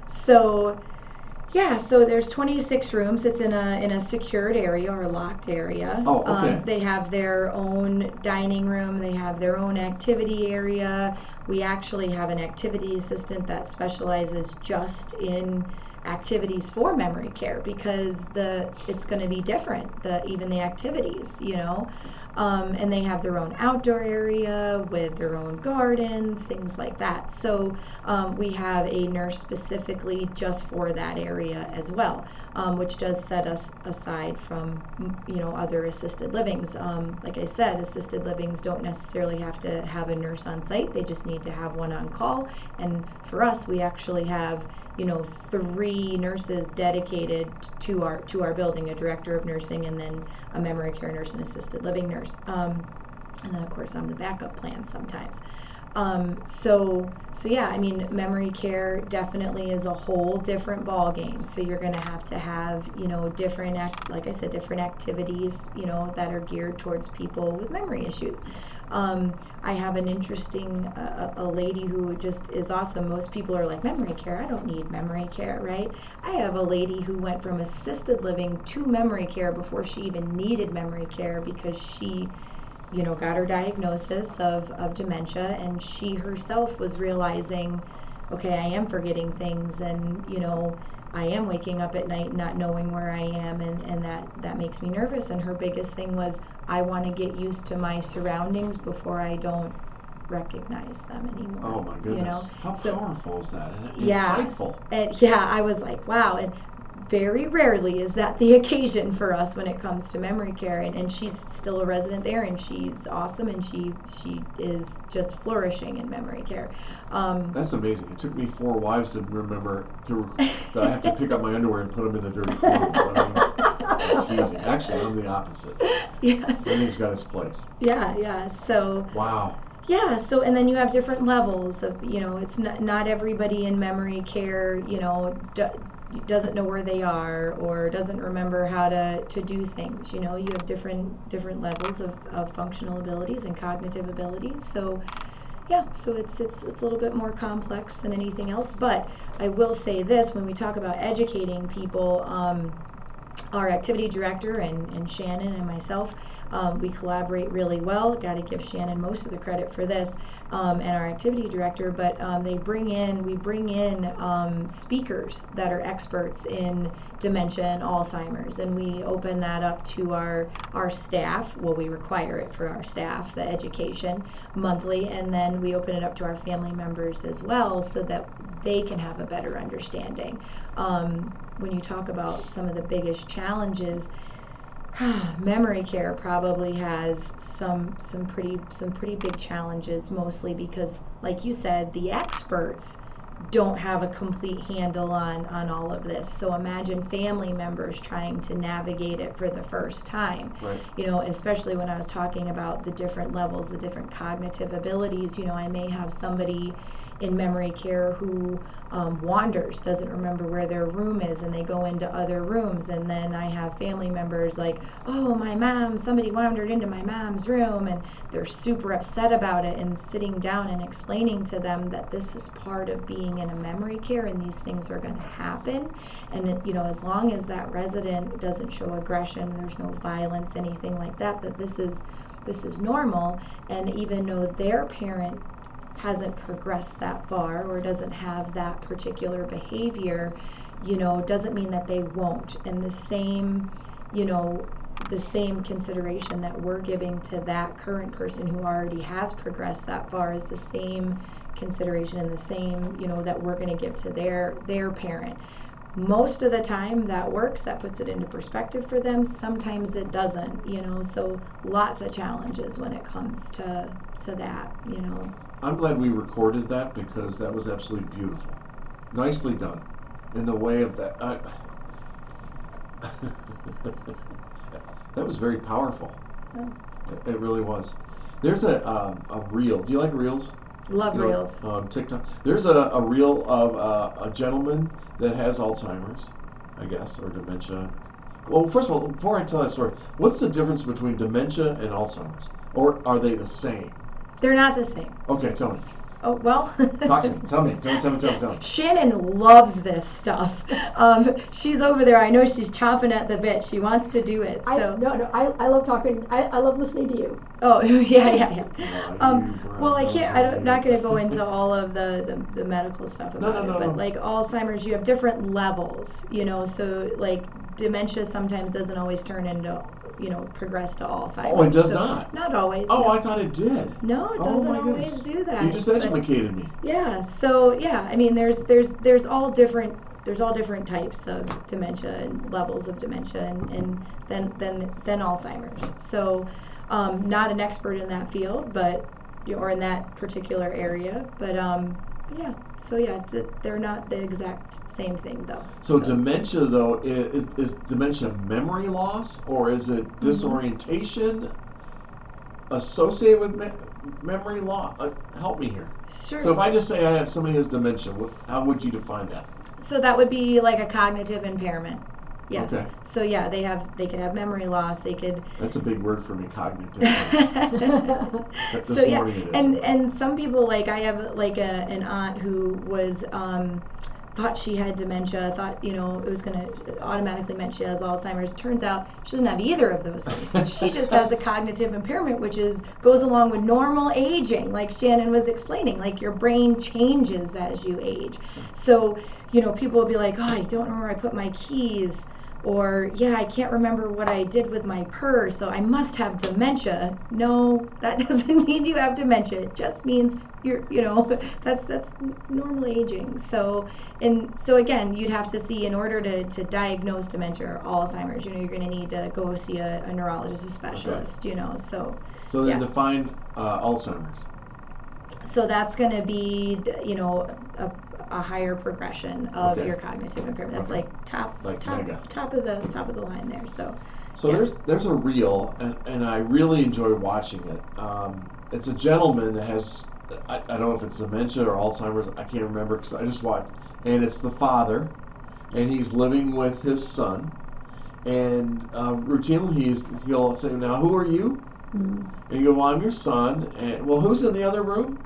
So there's 26 rooms. It's in a secured area or a locked area. Oh, okay. They have their own dining room. They have their own activity area. We actually have an activity assistant that specializes just in activities for memory care because it's going to be different. Even the activities, and they have their own outdoor area with their own gardens, things like that. So we have a nurse specifically just for that area as well, which does set us aside from other assisted livings. Like I said, assisted livings don't necessarily have to have a nurse on site. They just need to have one on call. And for us, we actually have 3 nurses dedicated to our building, a director of nursing and then a memory care nurse and assisted living nurse. And then of course I'm the backup plan sometimes. So yeah, I mean, memory care definitely is a whole different ball game. So you're going to have different different activities, that are geared towards people with memory issues. I have an interesting a lady who just is awesome. Most people are like, memory care, I don't need memory care, right? I have a lady who went from assisted living to memory care before she even needed memory care because she got her diagnosis of dementia, and she herself was realizing, okay, I am forgetting things, and I am waking up at night not knowing where I am, and that makes me nervous. And her biggest thing was, I want to get used to my surroundings before I don't recognize them anymore. Oh my goodness. How powerful is that? And insightful. And I was like, wow. And very rarely is that the occasion for us when it comes to memory care, and she's still a resident there, and she's awesome, and she is just flourishing in memory care. That's amazing. It took me 4 wives to remember that I have to pick up my underwear and put them in the dirty clothes. I'm teasing. Actually, I'm the opposite. Yeah. Everything's got its place. Yeah. So. Wow. Yeah, so and then you have different levels of, it's not everybody in memory care, doesn't know where they are or doesn't remember how to do things. You have different levels of functional abilities and cognitive abilities. So yeah, so it's a little bit more complex than anything else. But I will say this, when we talk about educating people, our activity director and Shannon and myself, we collaborate really well. Got to give Shannon most of the credit for this, and our activity director. But we bring in speakers that are experts in dementia and Alzheimer's, and we open that up to our staff. Well, we require it for our staff, the education monthly, and then we open it up to our family members as well, so that they can have a better understanding. When you talk about some of the biggest challenges, memory care probably has some pretty big challenges, mostly because, like you said, the experts don't have a complete handle on all of this. So imagine family members trying to navigate it for the first time. Right. Especially when I was talking about the different levels, the different cognitive abilities. I may have somebody in memory care who wanders, doesn't remember where their room is, and they go into other rooms. And then I have family members like, oh, my mom, somebody wandered into my mom's room, and they're super upset about it, and sitting down and explaining to them that this is part of being in a memory care and these things are going to happen. And as long as that resident doesn't show aggression, there's no violence, anything like that, that this is normal. And even though their parent hasn't progressed that far or doesn't have that particular behavior, doesn't mean that they won't. And the same consideration that we're giving to that current person who already has progressed that far is the same consideration and the same, that we're going to give to their parent. Most of the time that works, that puts it into perspective for them. Sometimes it doesn't, so lots of challenges when it comes to that, I'm glad we recorded that because that was absolutely beautiful. Nicely done. In the way of that. That was very powerful. Oh. It really was. There's a reel. Do you like reels? Love reels. On TikTok. There's a reel of a gentleman that has Alzheimer's, I guess, or dementia. Well, first of all, before I tell that story, what's the difference between dementia and Alzheimer's? Or are they the same? They're not the same. Okay, tell me. Oh, well. Talk to me. Tell me. Tell me. Shannon loves this stuff. She's over there. I know she's chomping at the bit. She wants to do it. I love talking. I love listening to you. Oh, yeah. Well, I'm not going to go into all of the medical stuff about it, but like Alzheimer's, you have different levels, so like dementia sometimes doesn't always turn into progress to Alzheimer's. Oh, it does not? Not always. Oh, no. I thought it did. No, it doesn't always do that. You just educated me. Yeah. So I mean, there's all different types of dementia and levels of dementia, and then Alzheimer's. So, not an expert in that field, but or in that particular area, but yeah. So yeah, they're not the exact same thing though. So dementia though is dementia memory loss, or is it disorientation associated with memory loss? Help me here. Sure. So if I just say I have somebody who has dementia, how would you define that? So that would be like a cognitive impairment. Yes. Okay. So yeah, they could have memory loss. They could. That's a big word for me, cognitive. So yeah, and some people, like I have like an aunt who was thought she had dementia, thought it was going to automatically meant she has Alzheimer's. Turns out she doesn't have either of those things. She just has a cognitive impairment, which goes along with normal aging, like Shannon was explaining. Like your brain changes as you age. So people will be like, oh, I don't remember where I put my keys. Or, yeah, I can't remember what I did with my purse, so I must have dementia. No, that doesn't mean you have dementia. It just means that's normal aging. So again, you'd have to see, in order to diagnose dementia or Alzheimer's, you're going to need to go see a neurologist, a specialist, okay. So then define Alzheimer's. So that's going to be, a higher progression of your cognitive impairment. That's like top of the line there. So yeah. there's a reel, and I really enjoy watching it. It's a gentleman that has, I don't know if it's dementia or Alzheimer's, I can't remember because I just watched, and it's the father, and he's living with his son, and routinely he'll say, now who are you? Mm-hmm. And you go, well, I'm your son, and well, who's in the other room?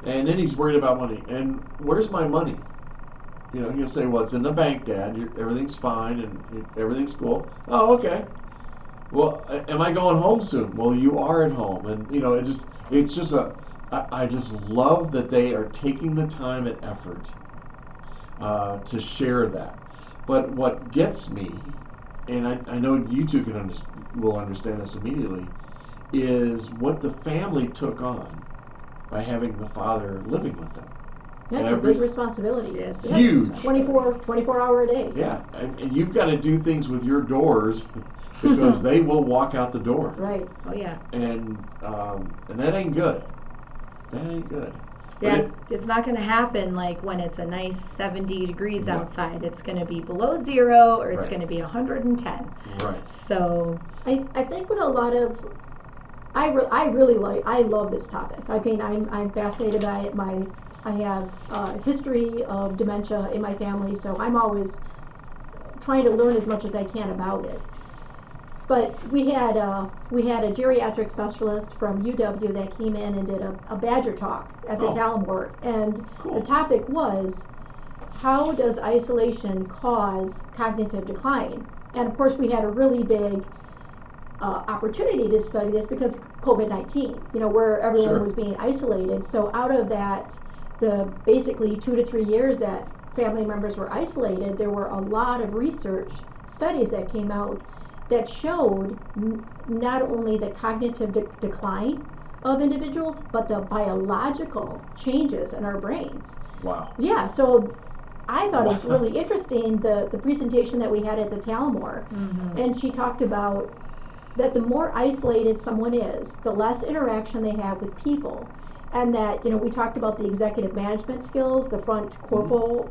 And then he's worried about money. And where's my money? He'll say, well, it's in the bank, Dad. Everything's fine and everything's cool. Oh, okay. Well, am I going home soon? Well, you are at home. And, I just love that they are taking the time and effort to share that. But what gets me, and I know you two will understand this immediately, is what the family took on by having the father living with them. That's a big responsibility. Yes, huge. 24 hour a day. Yeah, and you've got to do things with your doors because they will walk out the door. Right. Oh yeah. And that ain't good. That ain't good. Yeah, it's not going to happen like when it's a nice 70 degrees outside. It's going to be below 0 or it's going to be 110. Right. So I think what a lot of I love this topic. I mean, I'm fascinated by it. My I have a history of dementia in my family, so I'm always trying to learn as much as I can about it. But we had a geriatric specialist from UW that came in and did a Badger talk at the Talamore, and Cool. the topic was, how does isolation cause cognitive decline? And of course we had a really big opportunity to study this because of COVID-19, where everyone Sure. was being isolated. So out of that, the basically 2 to 3 years that family members were isolated, there were a lot of research studies that came out that showed not only the cognitive decline of individuals, but the biological changes in our brains. Wow. Yeah, so I thought it was really interesting, the presentation that we had at the Talamore, and she talked about that the more isolated someone is, the less interaction they have with people, and that, we talked about the executive management skills, the front corporal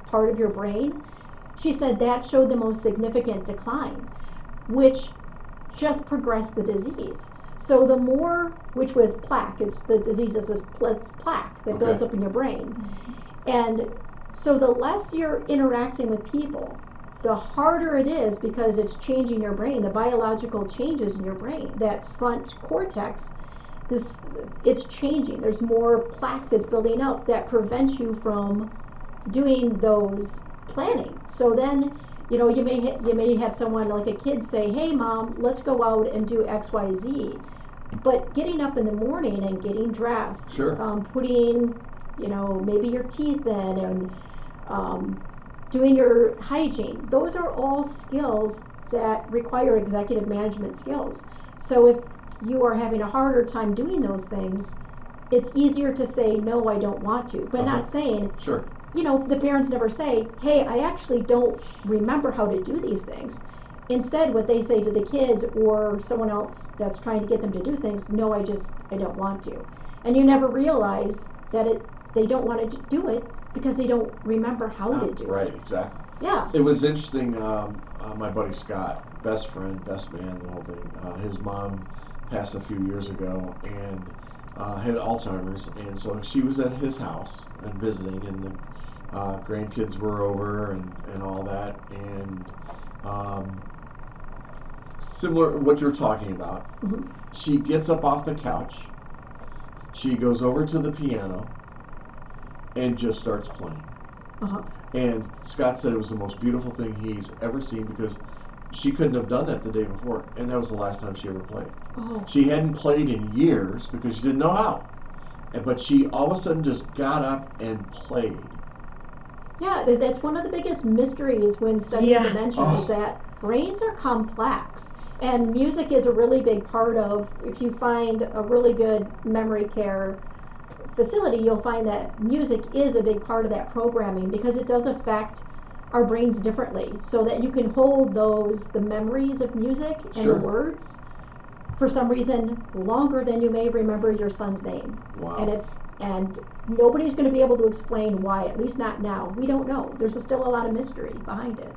part of your brain. She said that showed the most significant decline, which just progressed the disease. So the more, which was plaque, it's the disease is this plaque that builds up in your brain. And so the less you're interacting with people, the harder it is because it's changing your brain, the biological changes in your brain, that front cortex, it's changing. There's more plaque that's building up that prevents you from doing those planning. So then, you may have someone like a kid say, hey mom, let's go out and do XYZ. But getting up in the morning and getting dressed, putting, maybe your teeth in, and doing your hygiene, those are all skills that require executive management skills. So if you are having a harder time doing those things, it's easier to say, no, I don't want to, but not saying, the parents never say, hey, I actually don't remember how to do these things. Instead, what they say to the kids or someone else that's trying to get them to do things, no, I don't want to. And you never realize that they don't want to do it because they don't remember how to do it. Right, exactly. Yeah. It was interesting, my buddy Scott, best friend, best man, the whole thing, his mom passed a few years ago and had Alzheimer's, and so she was at his house and visiting, and the grandkids were over and all that, and similar to what you're talking about. She gets up off the couch, she goes over to the piano and just starts playing. And Scott said it was the most beautiful thing he's ever seen because she couldn't have done that the day before, and that was the last time she ever played. She hadn't played in years because she didn't know how, but she all of a sudden just got up and played. Yeah, that's one of the biggest mysteries when studying dementia is that brains are complex, and music is a really big part of, if you find a really good memory care facility, you'll find that music is a big part of that programming because it does affect our brains differently, so that you can hold the memories of music and the words for some reason longer than you may remember your son's name. Wow. And nobody's going to be able to explain why, at least not now. We don't know. There's still a lot of mystery behind it.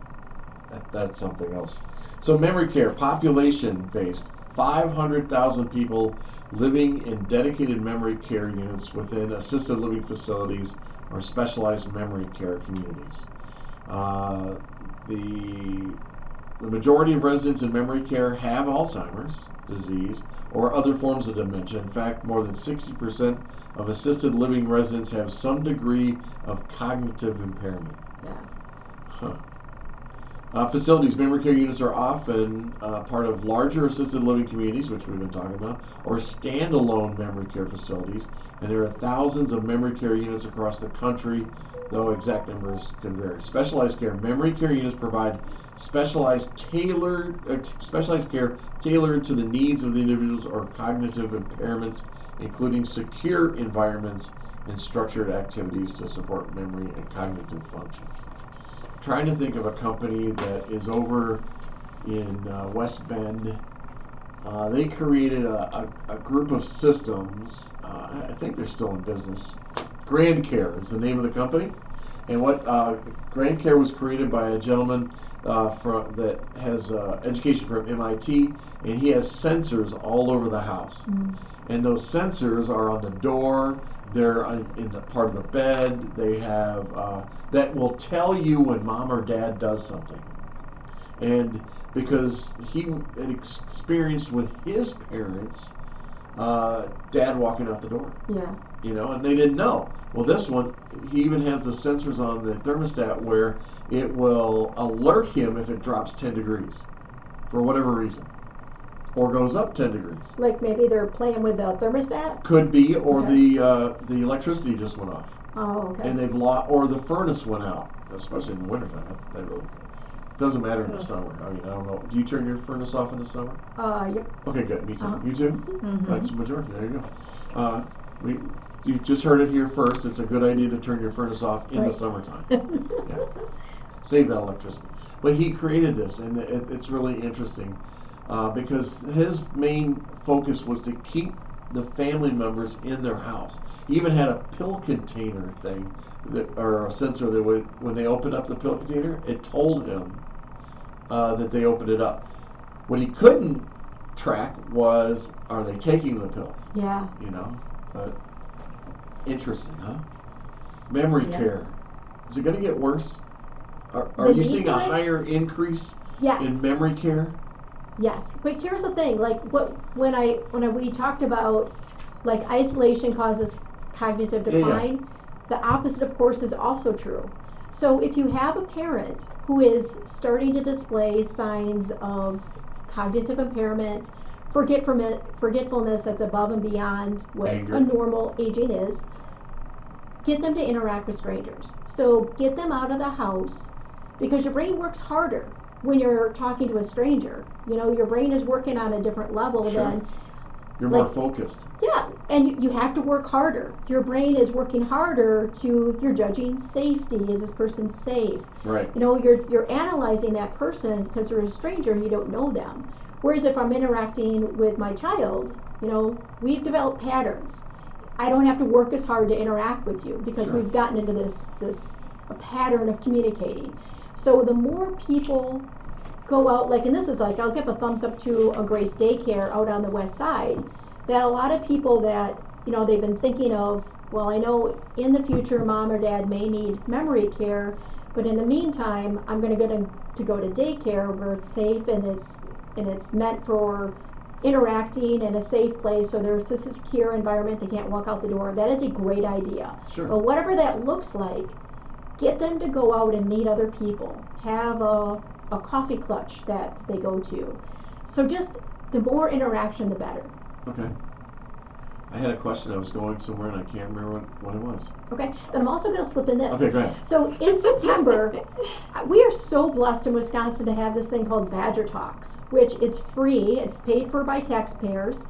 That's something else. So memory care, population-based, 500,000 people living in dedicated memory care units within assisted living facilities or specialized memory care communities. The majority of residents in memory care have Alzheimer's disease or other forms of dementia. In fact, more than 60% of assisted living residents have some degree of cognitive impairment. Facilities, memory care units are often part of larger assisted living communities, which we've been talking about, or standalone memory care facilities. And there are thousands of memory care units across the country, though exact numbers can vary. Specialized care, memory care units provide specialized care tailored to the needs of the individuals or cognitive impairments, including secure environments and structured activities to support memory and cognitive function. Trying to think of a company that is over in West Bend. They created a group of systems. I think they're still in business. Grandcare is the name of the company. And what Grandcare was created by a gentleman that has education from MIT, and he has sensors all over the house. And those sensors are on the door, They're in the part of the bed. They have that will tell you when mom or dad does something. And because he had experienced with his parents, dad walking out the door. Yeah. You know, and they didn't know. Well, this one, he even has the sensors on the thermostat where it will alert him if it drops 10 degrees for whatever reason, or goes up 10 degrees. Like maybe they're playing with the thermostat? Could be, or Okay. the electricity just went off, Oh, okay. and they've lost, or the furnace went out, especially in the wintertime. That really doesn't matter in the summer. I mean, I don't know. Do you turn your furnace off in the summer? Yep. Okay, good. Me too. Uh-huh. You too? Mhm. That's the majority. There you go. You just heard it here first. It's a good idea to turn your furnace off in the Right. summertime. Yeah. Save that electricity. But he created this, and it's really interesting because his main focus was to keep the family members in their house. He even had a pill container thing, or a sensor that would, when they opened up the pill container, it told him that they opened it up. What he couldn't track was, are they taking the pills? Yeah. You know, but interesting, huh? Memory Yeah. care. Is it going to get worse? Are The you need seeing for a it? higher increase Yes. in memory care? Yes, but here's the thing, like when we talked about like isolation causes cognitive Yeah, yeah. decline, the opposite of course is also true. So if you have a parent who is starting to display signs of cognitive impairment, forgetfulness that's above and beyond what Anger. a normal aging is, get them to interact with strangers. So get them out of the house, because your brain works harder when you're talking to a stranger. You know, your brain is working on a different level Sure. than, You're more like- focused. yeah, and you have to work harder. Your brain is working harder you're judging safety. Is this person safe? Right. You know, you're analyzing that person because they're a stranger and you don't know them. Whereas if I'm interacting with my child, you know, we've developed patterns. I don't have to work as hard to interact with you because Sure. we've gotten into this a pattern of communicating. So the more people go out, like, and this is like, I'll give a thumbs up to a Grace Daycare out on the west side, that a lot of people that, you know, they've been thinking of, well, I know in the future mom or dad may need memory care, but in the meantime, I'm going to go to daycare where it's safe and it's meant for interacting in a safe place, so there's a secure environment, they can't walk out the door. That is a great idea. Sure. But whatever that looks like, get them to go out and meet other people. Have a coffee clutch that they go to. So just the more interaction, the better. Okay. I had a question. I was going somewhere and I can't remember what it was. Okay, then I'm also going to slip in this. Okay, go ahead. So in September, we are so blessed in Wisconsin to have this thing called Badger Talks, which it's free. It's paid for by taxpayers,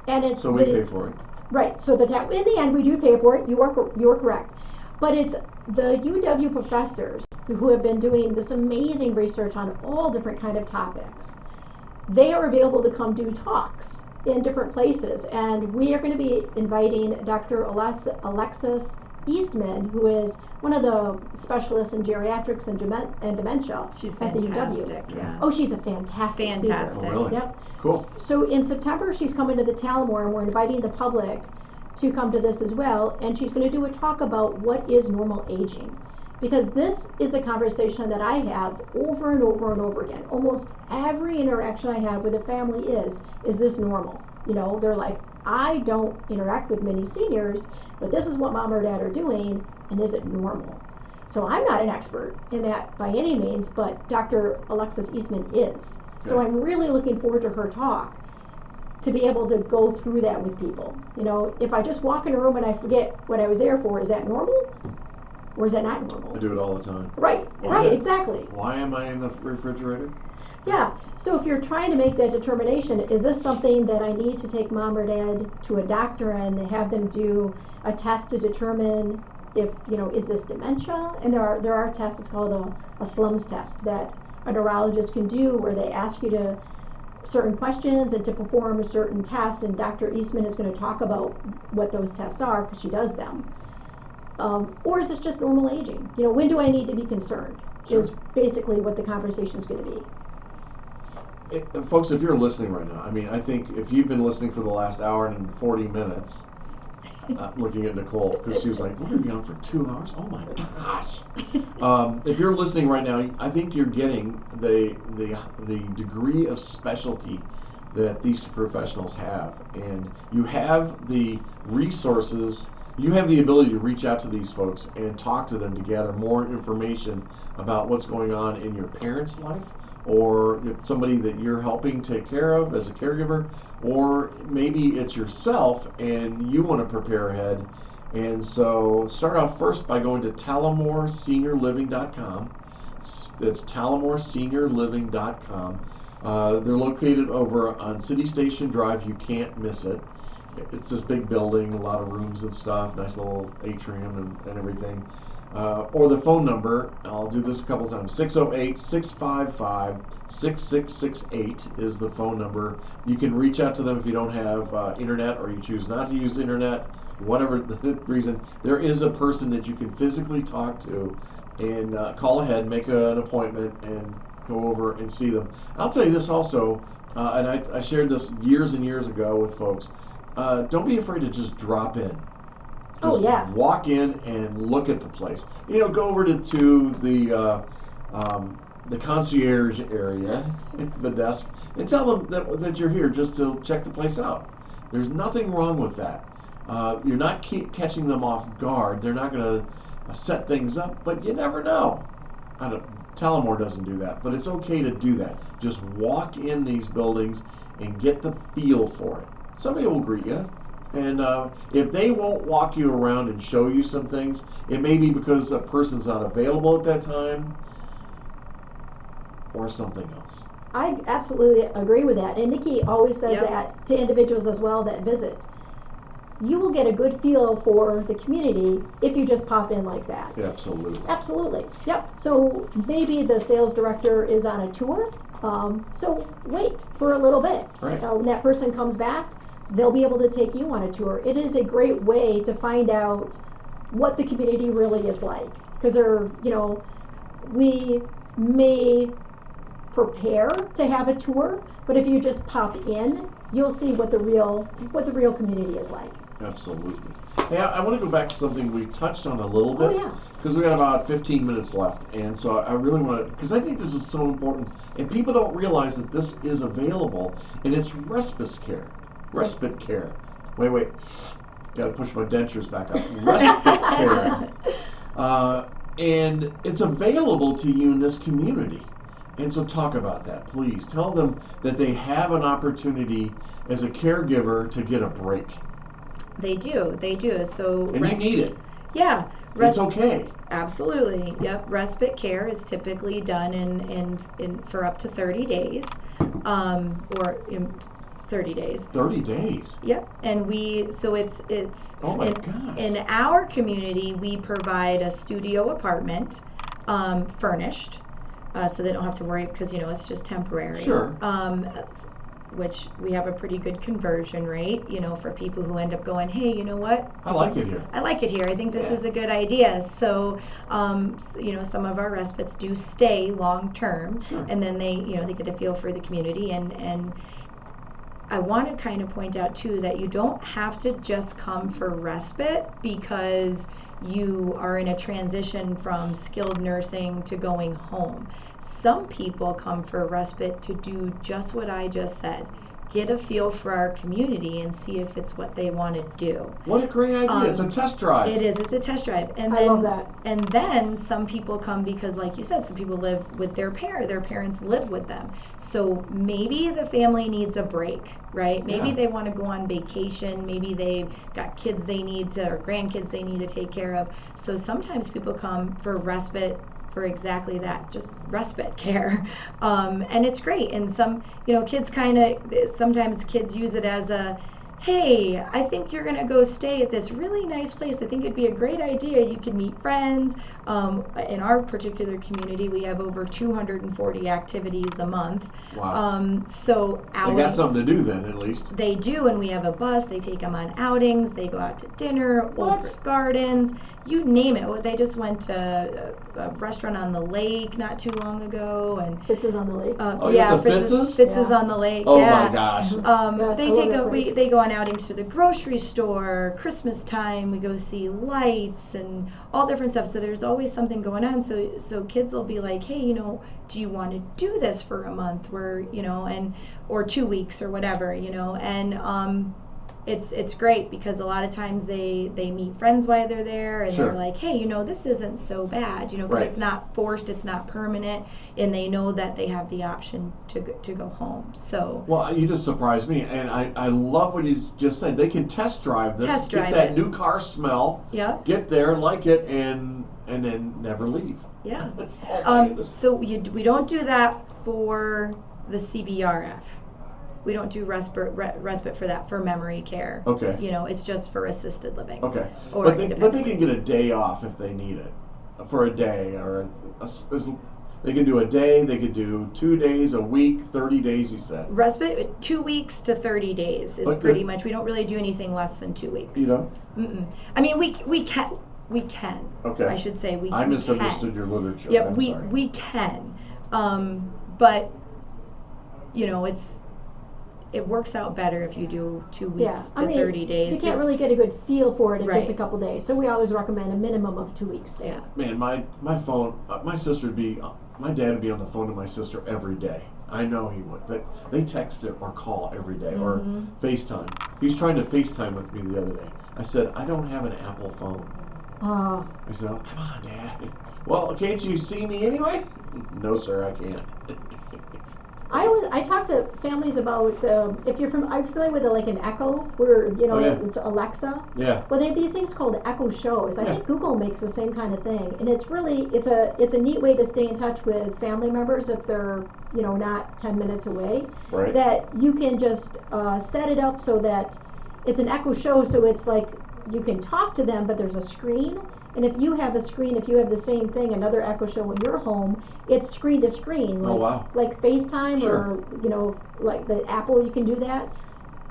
and it's So we pay for it. Right. So in the end, we do pay for it. You are correct, but it's the UW professors who have been doing this amazing research on all different kind of topics. They are available to come do talks in different places, and we are going to be inviting Dr. Alexis Eastman, who is one of the specialists in geriatrics and dementia She's at the UW. fantastic, yeah. Oh, she's a fantastic speaker. Fantastic. Oh, really? Yep. Cool. So in September, she's coming to the Talamore, and we're inviting the public to come to this as well, and she's going to do a talk about what is normal aging. Because this is the conversation that I have over and over and over again. Almost every interaction I have with a family is this normal? You know, they're like, I don't interact with many seniors, but this is what mom or dad are doing, and is it normal? So I'm not an expert in that by any means, but Dr. Alexis Eastman is. So Okay. I'm really looking forward to her talk, to be able to go through that with people. You know, if I just walk in a room and I forget what I was there for, is that normal? Or is that not normal? I do it all the time. Right, Okay. exactly. Why am I in the refrigerator? Yeah, so if you're trying to make that determination, is this something that I need to take mom or dad to a doctor and have them do a test to determine if, you know, is this dementia? And there are tests, it's called a SLUMS test that a neurologist can do, where they ask you to certain questions and to perform a certain test, and Dr. Eastman is going to talk about what those tests are because she does them. Or is this just normal aging? You know, when do I need to be concerned? Sure. Is basically what the conversation is going to be. Folks, if you're listening right now, I mean, I think if you've been listening for the last hour and 40 minutes, looking at Nicole because she was like, "We're gonna be on for 2 hours. Oh my gosh!" If you're listening right now, I think you're getting the degree of specialty that these two professionals have, and you have the resources. You have the ability to reach out to these folks and talk to them to gather more information about what's going on in your parents' life, or if somebody that you're helping take care of as a caregiver, or maybe it's yourself and you want to prepare ahead. And so start off first by going to TalamoreSeniorLiving.com. That's TalamoreSeniorLiving.com. They're located over on City Station Drive. You can't miss it. It's this big building, a lot of rooms and stuff, nice little atrium and everything. Or the phone number, I'll do this a couple times, 608-655-6668 is the phone number. You can reach out to them if you don't have internet or you choose not to use internet, whatever the reason. There is a person that you can physically talk to and call ahead, make an appointment, and go over and see them. I'll tell you this also, and I shared this years and years ago with folks. Don't be afraid to just drop in. Oh, yeah. Walk in and look at the place. Go over to the concierge area, the desk, and tell them that you're here just to check the place out. There's nothing wrong with that. You're not catching them off guard. They're not going to set things up, but you never know. Talamore doesn't do that, but it's okay to do that. Just walk in these buildings and get the feel for it. Somebody will greet you, and if they won't walk you around and show you some things, it may be because a person's not available at that time or something else. I absolutely agree with that. And Nikki always says Yep. that to individuals as well that visit. You will get a good feel for the community if you just pop in like that. Absolutely. Absolutely. Yep. So maybe the sales director is on a tour. So wait for a little bit. Right. When that person comes back, they'll be able to take you on a tour. It is a great way to find out what the community really is like. Because we may prepare to have a tour, but if you just pop in, you'll see what the real community is like. Absolutely. Hey, I want to go back to something we touched on a little bit. Oh, yeah. Because we got about 15 minutes left, and so I really want to, because I think this is so important, and people don't realize that this is available, and it's respite care. Respite care. Wait. Got to push my dentures back up. Respite care. And it's available to you in this community. And so talk about that, please. Tell them that they have an opportunity as a caregiver to get a break. They do. So And you need it. Yeah. It's okay. Absolutely. Yep. Respite care is typically done in for up to 30 days, or in 30 days. 30 days. Yep. And it's Oh my gosh. in our community we provide a studio apartment, furnished, so they don't have to worry because it's just temporary. Sure. Which we have a pretty good conversion rate, for people who end up going, hey, you know what? I like it here. I like it here. I think this is a good idea. So, some of our respites do stay long term, Sure. and then they get a feel for the community. And I want to kind of point out too that you don't have to just come for respite because you are in a transition from skilled nursing to going home. Some people come for respite to do just what I just said. Get a feel for our community and see if it's what they want to do. What a great idea. It's a test drive. It is. It's a test drive. And I then, love that. And then some people come because, like you said, some people live with their parents live with them. So maybe the family needs a break, right? Maybe Yeah. they want to go on vacation. Maybe they've got kids or grandkids they need to take care of. So sometimes people come for respite for exactly that, just respite care. And it's great. And some, kids sometimes kids use it as a, hey, I think you're going to go stay at this really nice place. I think it'd be a great idea. You could meet friends. In our particular community, we have over 240 activities a month. Wow. So outings. They got something to do then, at least. They do, and we have a bus. They take them on outings. They go out to dinner, What? Old Gardens, you name it. They just went to a restaurant on the lake not too long ago, and Fitz is on the lake. Oh, yeah, the Fitz's? Fitz's Yeah. on the lake. Oh yeah. my gosh. Yeah, They I love that place. they go on outings to the grocery store, Christmas time, we go see lights and all different stuff. So there's always something going on. So kids will be like, hey, do you want to do this for a month where, or 2 weeks or whatever, and it's great because a lot of times they meet friends while they're there, and Sure. they're like, hey, this isn't so bad, because Right. it's not forced, it's not permanent, and they know that they have the option to go home. So Well, you just surprised me, and I love what you just said. They can test drive this, Test drive get that it. new car smell, Yep. get there, like it, and then never leave. yeah. Oh my goodness. So we don't do that for the CBRF. We don't do respite for that, for memory care. Okay. It's just for assisted living. Okay, Or but they independent can get a day off if they need it, for a day, or they can do a day, they could do 2 days, a week, 30 days. You said. Respite, 2 weeks to 30 days is Okay. pretty much. We don't really do anything less than 2 weeks. You know. Mm-mm. I mean, we can. Okay. I should say we. I we misunderstood can. your literature. Yeah, I'm we sorry. can, but it works out better if you do 2 weeks Yeah, to 30 days. You can't really get a good feel for it in just a Right. couple days. So we always recommend a minimum of 2 weeks stay. Yeah. Man, my phone, my sister would be, my dad would be on the phone to my sister every day. I know he would. But they text it or call every day or Mhm. FaceTime. He was trying to FaceTime with me the other day. I said, I don't have an Apple phone. I said, oh, come on, Dad. Well, can't you see me anyway? No, sir, I can't. I talk to families about if you're I'm familiar with like an Echo, where Oh, yeah. it's Alexa. Yeah. Well, they have these things called Echo shows. I Yeah. think Google makes the same kind of thing, and it's a neat way to stay in touch with family members if they're not 10 minutes away. Right. That you can just set it up so that it's an Echo show, so it's like you can talk to them, but there's a screen. And if you have a screen, if you have the same thing, another Echo show in your home, it's screen to screen, like, Oh, wow. like FaceTime Sure. or like the Apple, you can do that.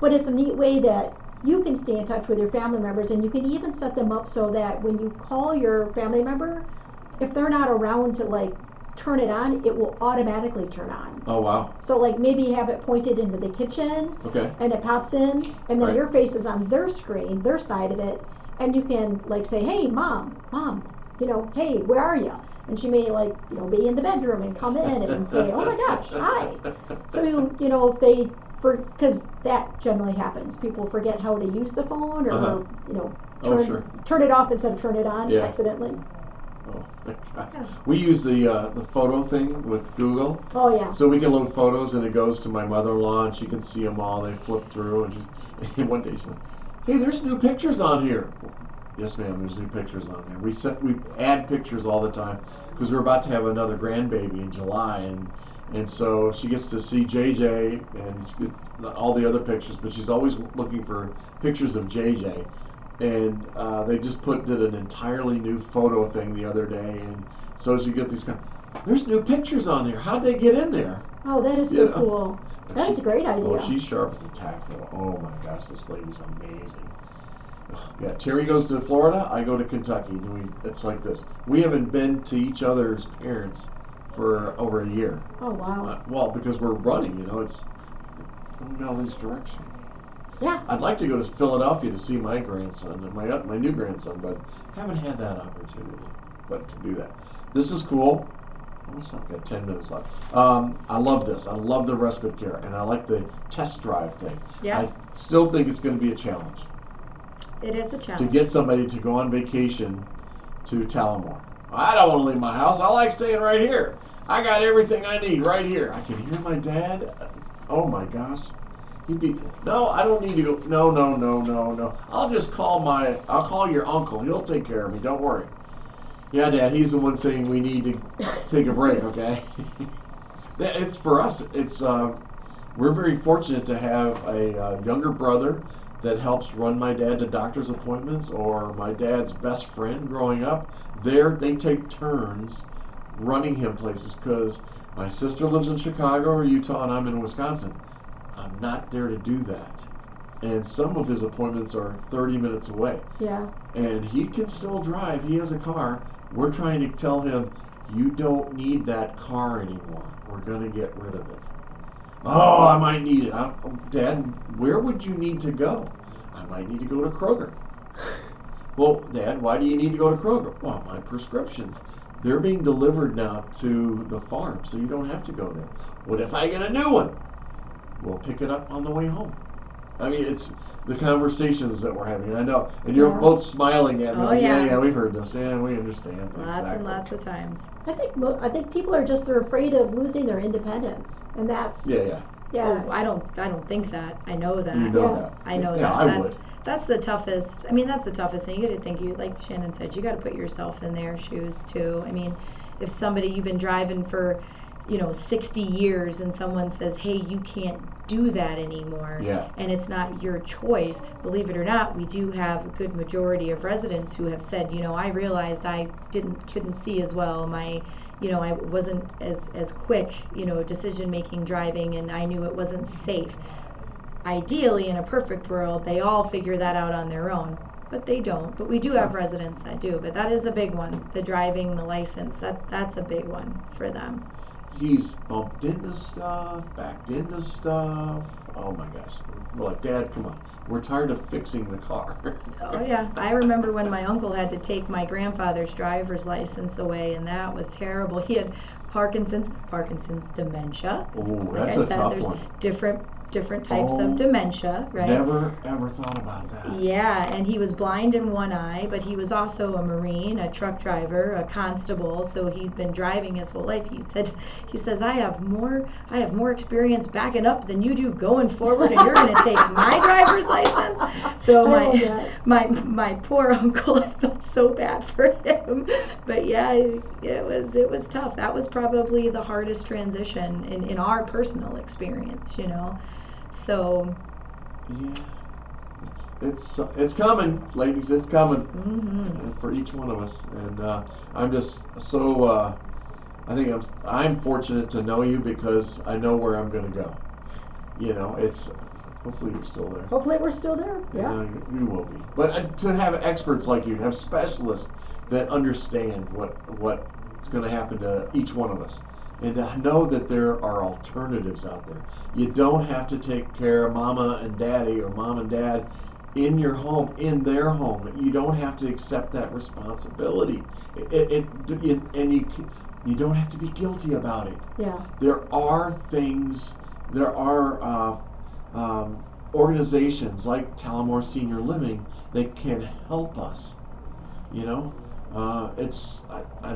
But it's a neat way that you can stay in touch with your family members, and you can even set them up so that when you call your family member, if they're not around to like turn it on, it will automatically turn on. Oh, wow. So like maybe have it pointed into the kitchen, Okay. and it pops in, and then Right. your face is on their screen, their side of it, and you can like say, hey, mom, hey, where are you? And she may be in the bedroom and come in and say, oh my gosh, hi. So if they, because that generally happens, people forget how to use the phone, or Oh, sure. turn it off instead of turn it on Yeah. accidentally. Oh, we use the photo thing with Google. Oh yeah. So we can load photos, and it goes to my mother-in-law, and she can see them all. They flip through, and one day she's like, hey, there's new pictures on here. Yes, ma'am, there's new pictures on there. We add pictures all the time because we're about to have another grandbaby in July, and so she gets to see JJ and she gets all the other pictures, but she's always looking for pictures of JJ. And they just did an entirely new photo thing the other day, and so she get these there's new pictures on there. How'd they get in there? Oh, that is so cool. That's a great idea. Oh, she's sharp as a tack, though. Oh my gosh, this lady's amazing. Yeah, Terry goes to Florida, I go to Kentucky. It's like this. We haven't been to each other's parents for over a year. Oh wow. Well, because we're running, it's going all these directions. Yeah. I'd like to go to Philadelphia to see my grandson, my new grandson, but haven't had that opportunity. But to do that, this is cool. Almost I've got 10 minutes left. I love this. I love the respite care, and I like the test drive thing. Yeah. I still think it's going to be a challenge It is a to challenge. get somebody to go on vacation to Talamore. I don't want to leave my house. I like staying right here. I got everything I need right here. I can hear my dad. Oh my gosh. He'd be, no, I don't need to go. No. I'll call your uncle. He'll take care of me. Don't worry. Yeah, Dad, he's the one saying we need to take a break, okay? It's for us. It's we're very fortunate to have a younger brother that helps run my dad to doctor's appointments, or my dad's best friend growing up. They take turns running him places, because my sister lives in Chicago or Utah, and I'm in Wisconsin. I'm not there to do that. And some of his appointments are 30 minutes away. Yeah. And he can still drive. He has a car. We're trying to tell him, you don't need that car anymore. We're going to get rid of it. Oh, I might need it. Dad, where would you need to go? I might need to go to Kroger. Well, Dad, why do you need to go to Kroger? Well, my prescriptions. They're being delivered now to the farm, so you don't have to go there. What if I get a new one? We'll pick it up on the way home. I mean, it's the conversations that we're having. I know, and you're both smiling at me. Oh, like, yeah. yeah, we've heard this. Yeah, we understand. Lots and lots of times. I think people are just, they're afraid of losing their independence, and that's Yeah. Oh, I don't think that. I know that. You know Yeah. that. I know yeah, that. I would. That's the toughest. I mean, that's the toughest thing. You got to think. Like Shannon said, you got to put yourself in their shoes too. I mean, if somebody you've been driving for, 60 years, and someone says, "Hey, you can't do that anymore," Yeah. and it's not your choice. Believe it or not, we do have a good majority of residents who have said, I realized I couldn't see as well. I wasn't as quick, decision making driving, and I knew it wasn't safe. Ideally, in a perfect world, they all figure that out on their own, but they don't. But we do have residents that do. But that is a big one. The driving, the license, that's a big one for them. He's bumped into stuff, backed into stuff. Oh my gosh. We're like, Dad, come on. We're tired of fixing the car. Oh yeah, I remember when my uncle had to take my grandfather's driver's license away, and that was terrible. He had Parkinson's dementia. Oh, Like that's I a said, tough there's one. different types Oh, of dementia, right? Never ever thought about that. Yeah, and he was blind in one eye, but he was also a Marine, a truck driver, a constable, so he'd been driving his whole life. He says, I have more experience backing up than you do going forward, and you're gonna take my driver's license. So my poor uncle, I felt so bad for him. But yeah, it was tough. That was probably the hardest transition in our personal experience, So Yeah, it's coming, ladies. It's coming for each one of us, and I'm just so. I think I'm fortunate to know you because I know where I'm going to go. It's hopefully you're still there. hopefully we're still there. Yeah. You will be. But to have experts like you, have specialists that understand what's going to happen to each one of us. And to know that there are alternatives out there. You don't have to take care of mama and daddy or mom and dad in your home, in their home. You don't have to accept that responsibility. And you don't have to be guilty about it. Yeah. There are organizations like Talamore Senior Living that can help us. I'm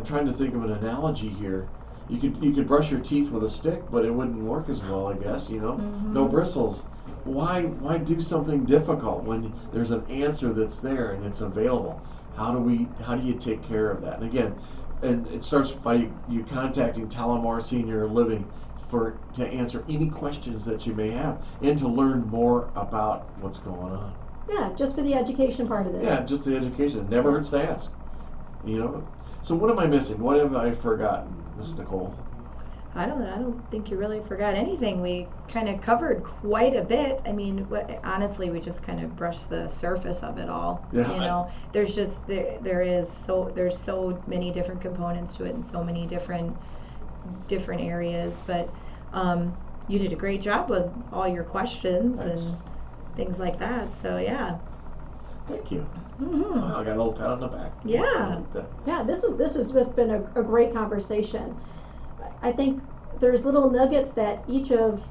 trying to think of an analogy here. You could brush your teeth with a stick, but it wouldn't work as well, I guess. No bristles. Why do something difficult when there's an answer that's there and it's available? How do you take care of that? And again, and it starts by you contacting Talamore Senior Living to answer any questions that you may have and to learn more about what's going on. Yeah, just for the education part of it. Yeah, just the education. It never hurts to ask. So what am I missing? What have I forgotten, Miss Nicole? I don't think you really forgot anything. We kind of covered quite a bit. I mean, honestly, we just kind of brushed the surface of it all. Yeah, there's so many different components to it and so many different areas. But you did a great job with all your questions. Thanks. And things like that. So yeah. Thank you. Mm-hmm. Wow, I got a little pat on the back. Yeah. Yeah, this has just been a great conversation. I think there's little nuggets that each of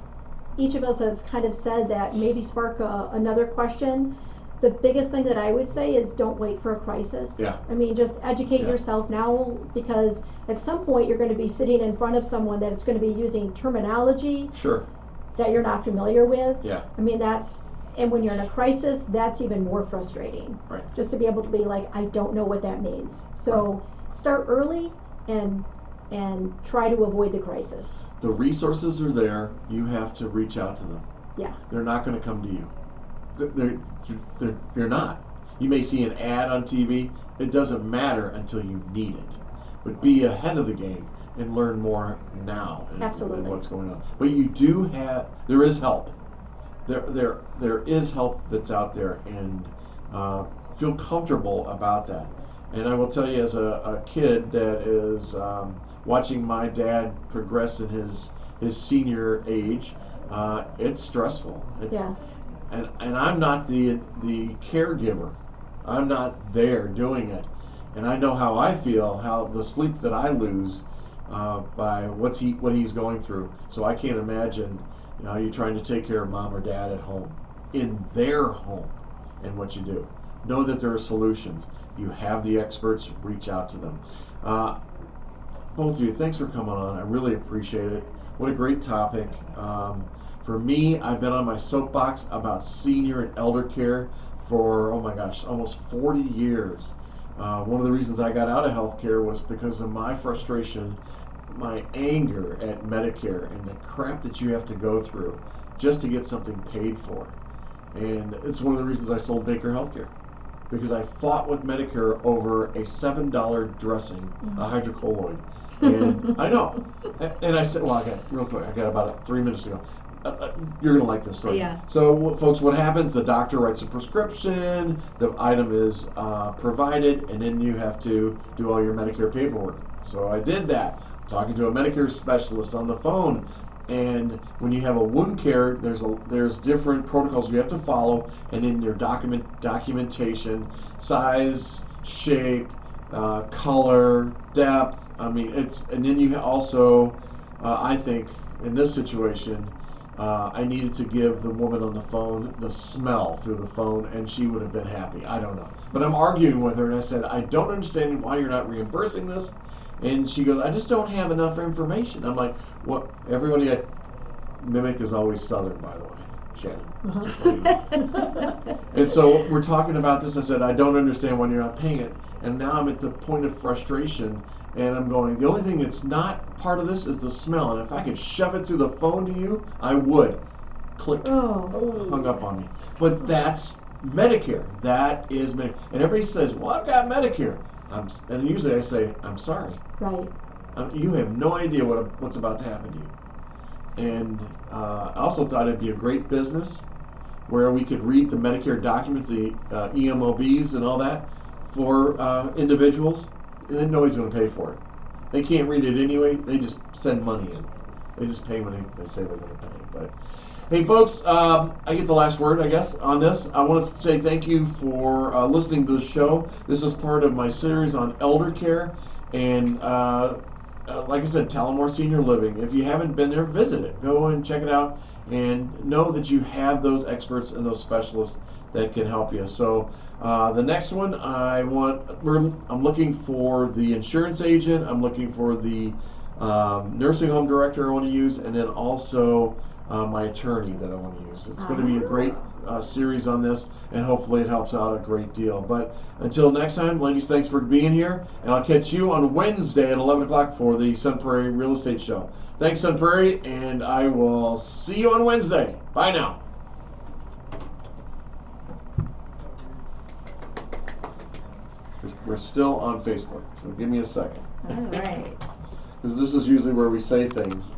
us have kind of said that maybe spark another question. The biggest thing that I would say is don't wait for a crisis. Yeah. I mean, just educate yourself now, because at some point you're going to be sitting in front of someone that is going to be using terminology Sure. that you're not familiar with. Yeah. I mean, and when you're in a crisis, that's even more frustrating. Right. Just to be able to be like, I don't know what that means. So start early and try to avoid the crisis. The resources are there. You have to reach out to them. Yeah. They're not going to come to you. They're not. You may see an ad on TV. It doesn't matter until you need it. But be ahead of the game and learn more now. Absolutely. And what's going on. But there is help. There is help that's out there, and feel comfortable about that. And I will tell you, as a kid that is watching my dad progress in his senior age, it's stressful. Yeah. And I'm not the caregiver. I'm not there doing it, and I know how I feel, how the sleep that I lose by what he's going through. So I can't imagine, you trying to take care of mom or dad at home, in their home, and what you do. Know that there are solutions. You have the experts. Reach out to them. Both of you, thanks for coming on. I really appreciate it. What a great topic. For me, I've been on my soapbox about senior and elder care for, oh my gosh, almost 40 years. One of the reasons I got out of healthcare was because of my frustration, my anger at Medicare and the crap that you have to go through just to get something paid for. And it's one of the reasons I sold Baker Healthcare, because I fought with Medicare over a $7 dressing, a hydrocolloid. And I know. And I said, well, real quick, I got about 3 minutes to go. You're going to like this story. Yeah. So, folks, what happens, the doctor writes a prescription, the item is provided, and then you have to do all your Medicare paperwork. So I did that, talking to a Medicare specialist on the phone. And when you have a wound care, there's different protocols you have to follow, and in your documentation, size, shape, color, depth. I mean, and then you also, I think, in this situation, I needed to give the woman on the phone the smell through the phone, and she would have been happy. I don't know. But I'm arguing with her, and I said, I don't understand why you're not reimbursing this. And she goes, I just don't have enough information. I'm like, what? Everybody at Mimic is always Southern, by the way, Shannon. And so we're talking about this. I said, I don't understand why you're not paying it. And now I'm at the point of frustration, and I'm going, the only thing that's not part of this is the smell. And if I could shove it through the phone to you, I would. Click. Hung up on me. But that's Medicare. That is Medicare. And everybody says, well, I've got Medicare. And usually I say, I'm sorry. Right. You have no idea what's about to happen to you. And I also thought it'd be a great business where we could read the Medicare documents, the EMOBs and all that for individuals, and then nobody's going to pay for it. They can't read it anyway. They just send money in. They just pay when they say they're going to pay. But hey, folks, I get the last word, I guess, on this. I want to say thank you for listening to the show. This is part of my series on Eldercare. And like I said, Talamore Senior Living. If you haven't been there, visit it. Go and check it out. And know that you have those experts and those specialists that can help you. So the next one, I'm looking for the insurance agent. I'm looking for the nursing home director I want to use. And then also my attorney that I want to use. It's going to be a great series on this, and hopefully it helps out a great deal. But until next time, ladies, thanks for being here, and I'll catch you on Wednesday at 11 o'clock for the Sun Prairie Real Estate Show. Thanks, Sun Prairie, and I will see you on Wednesday. Bye now. We're still on Facebook, so give me a second. All right. Because this is usually where we say things.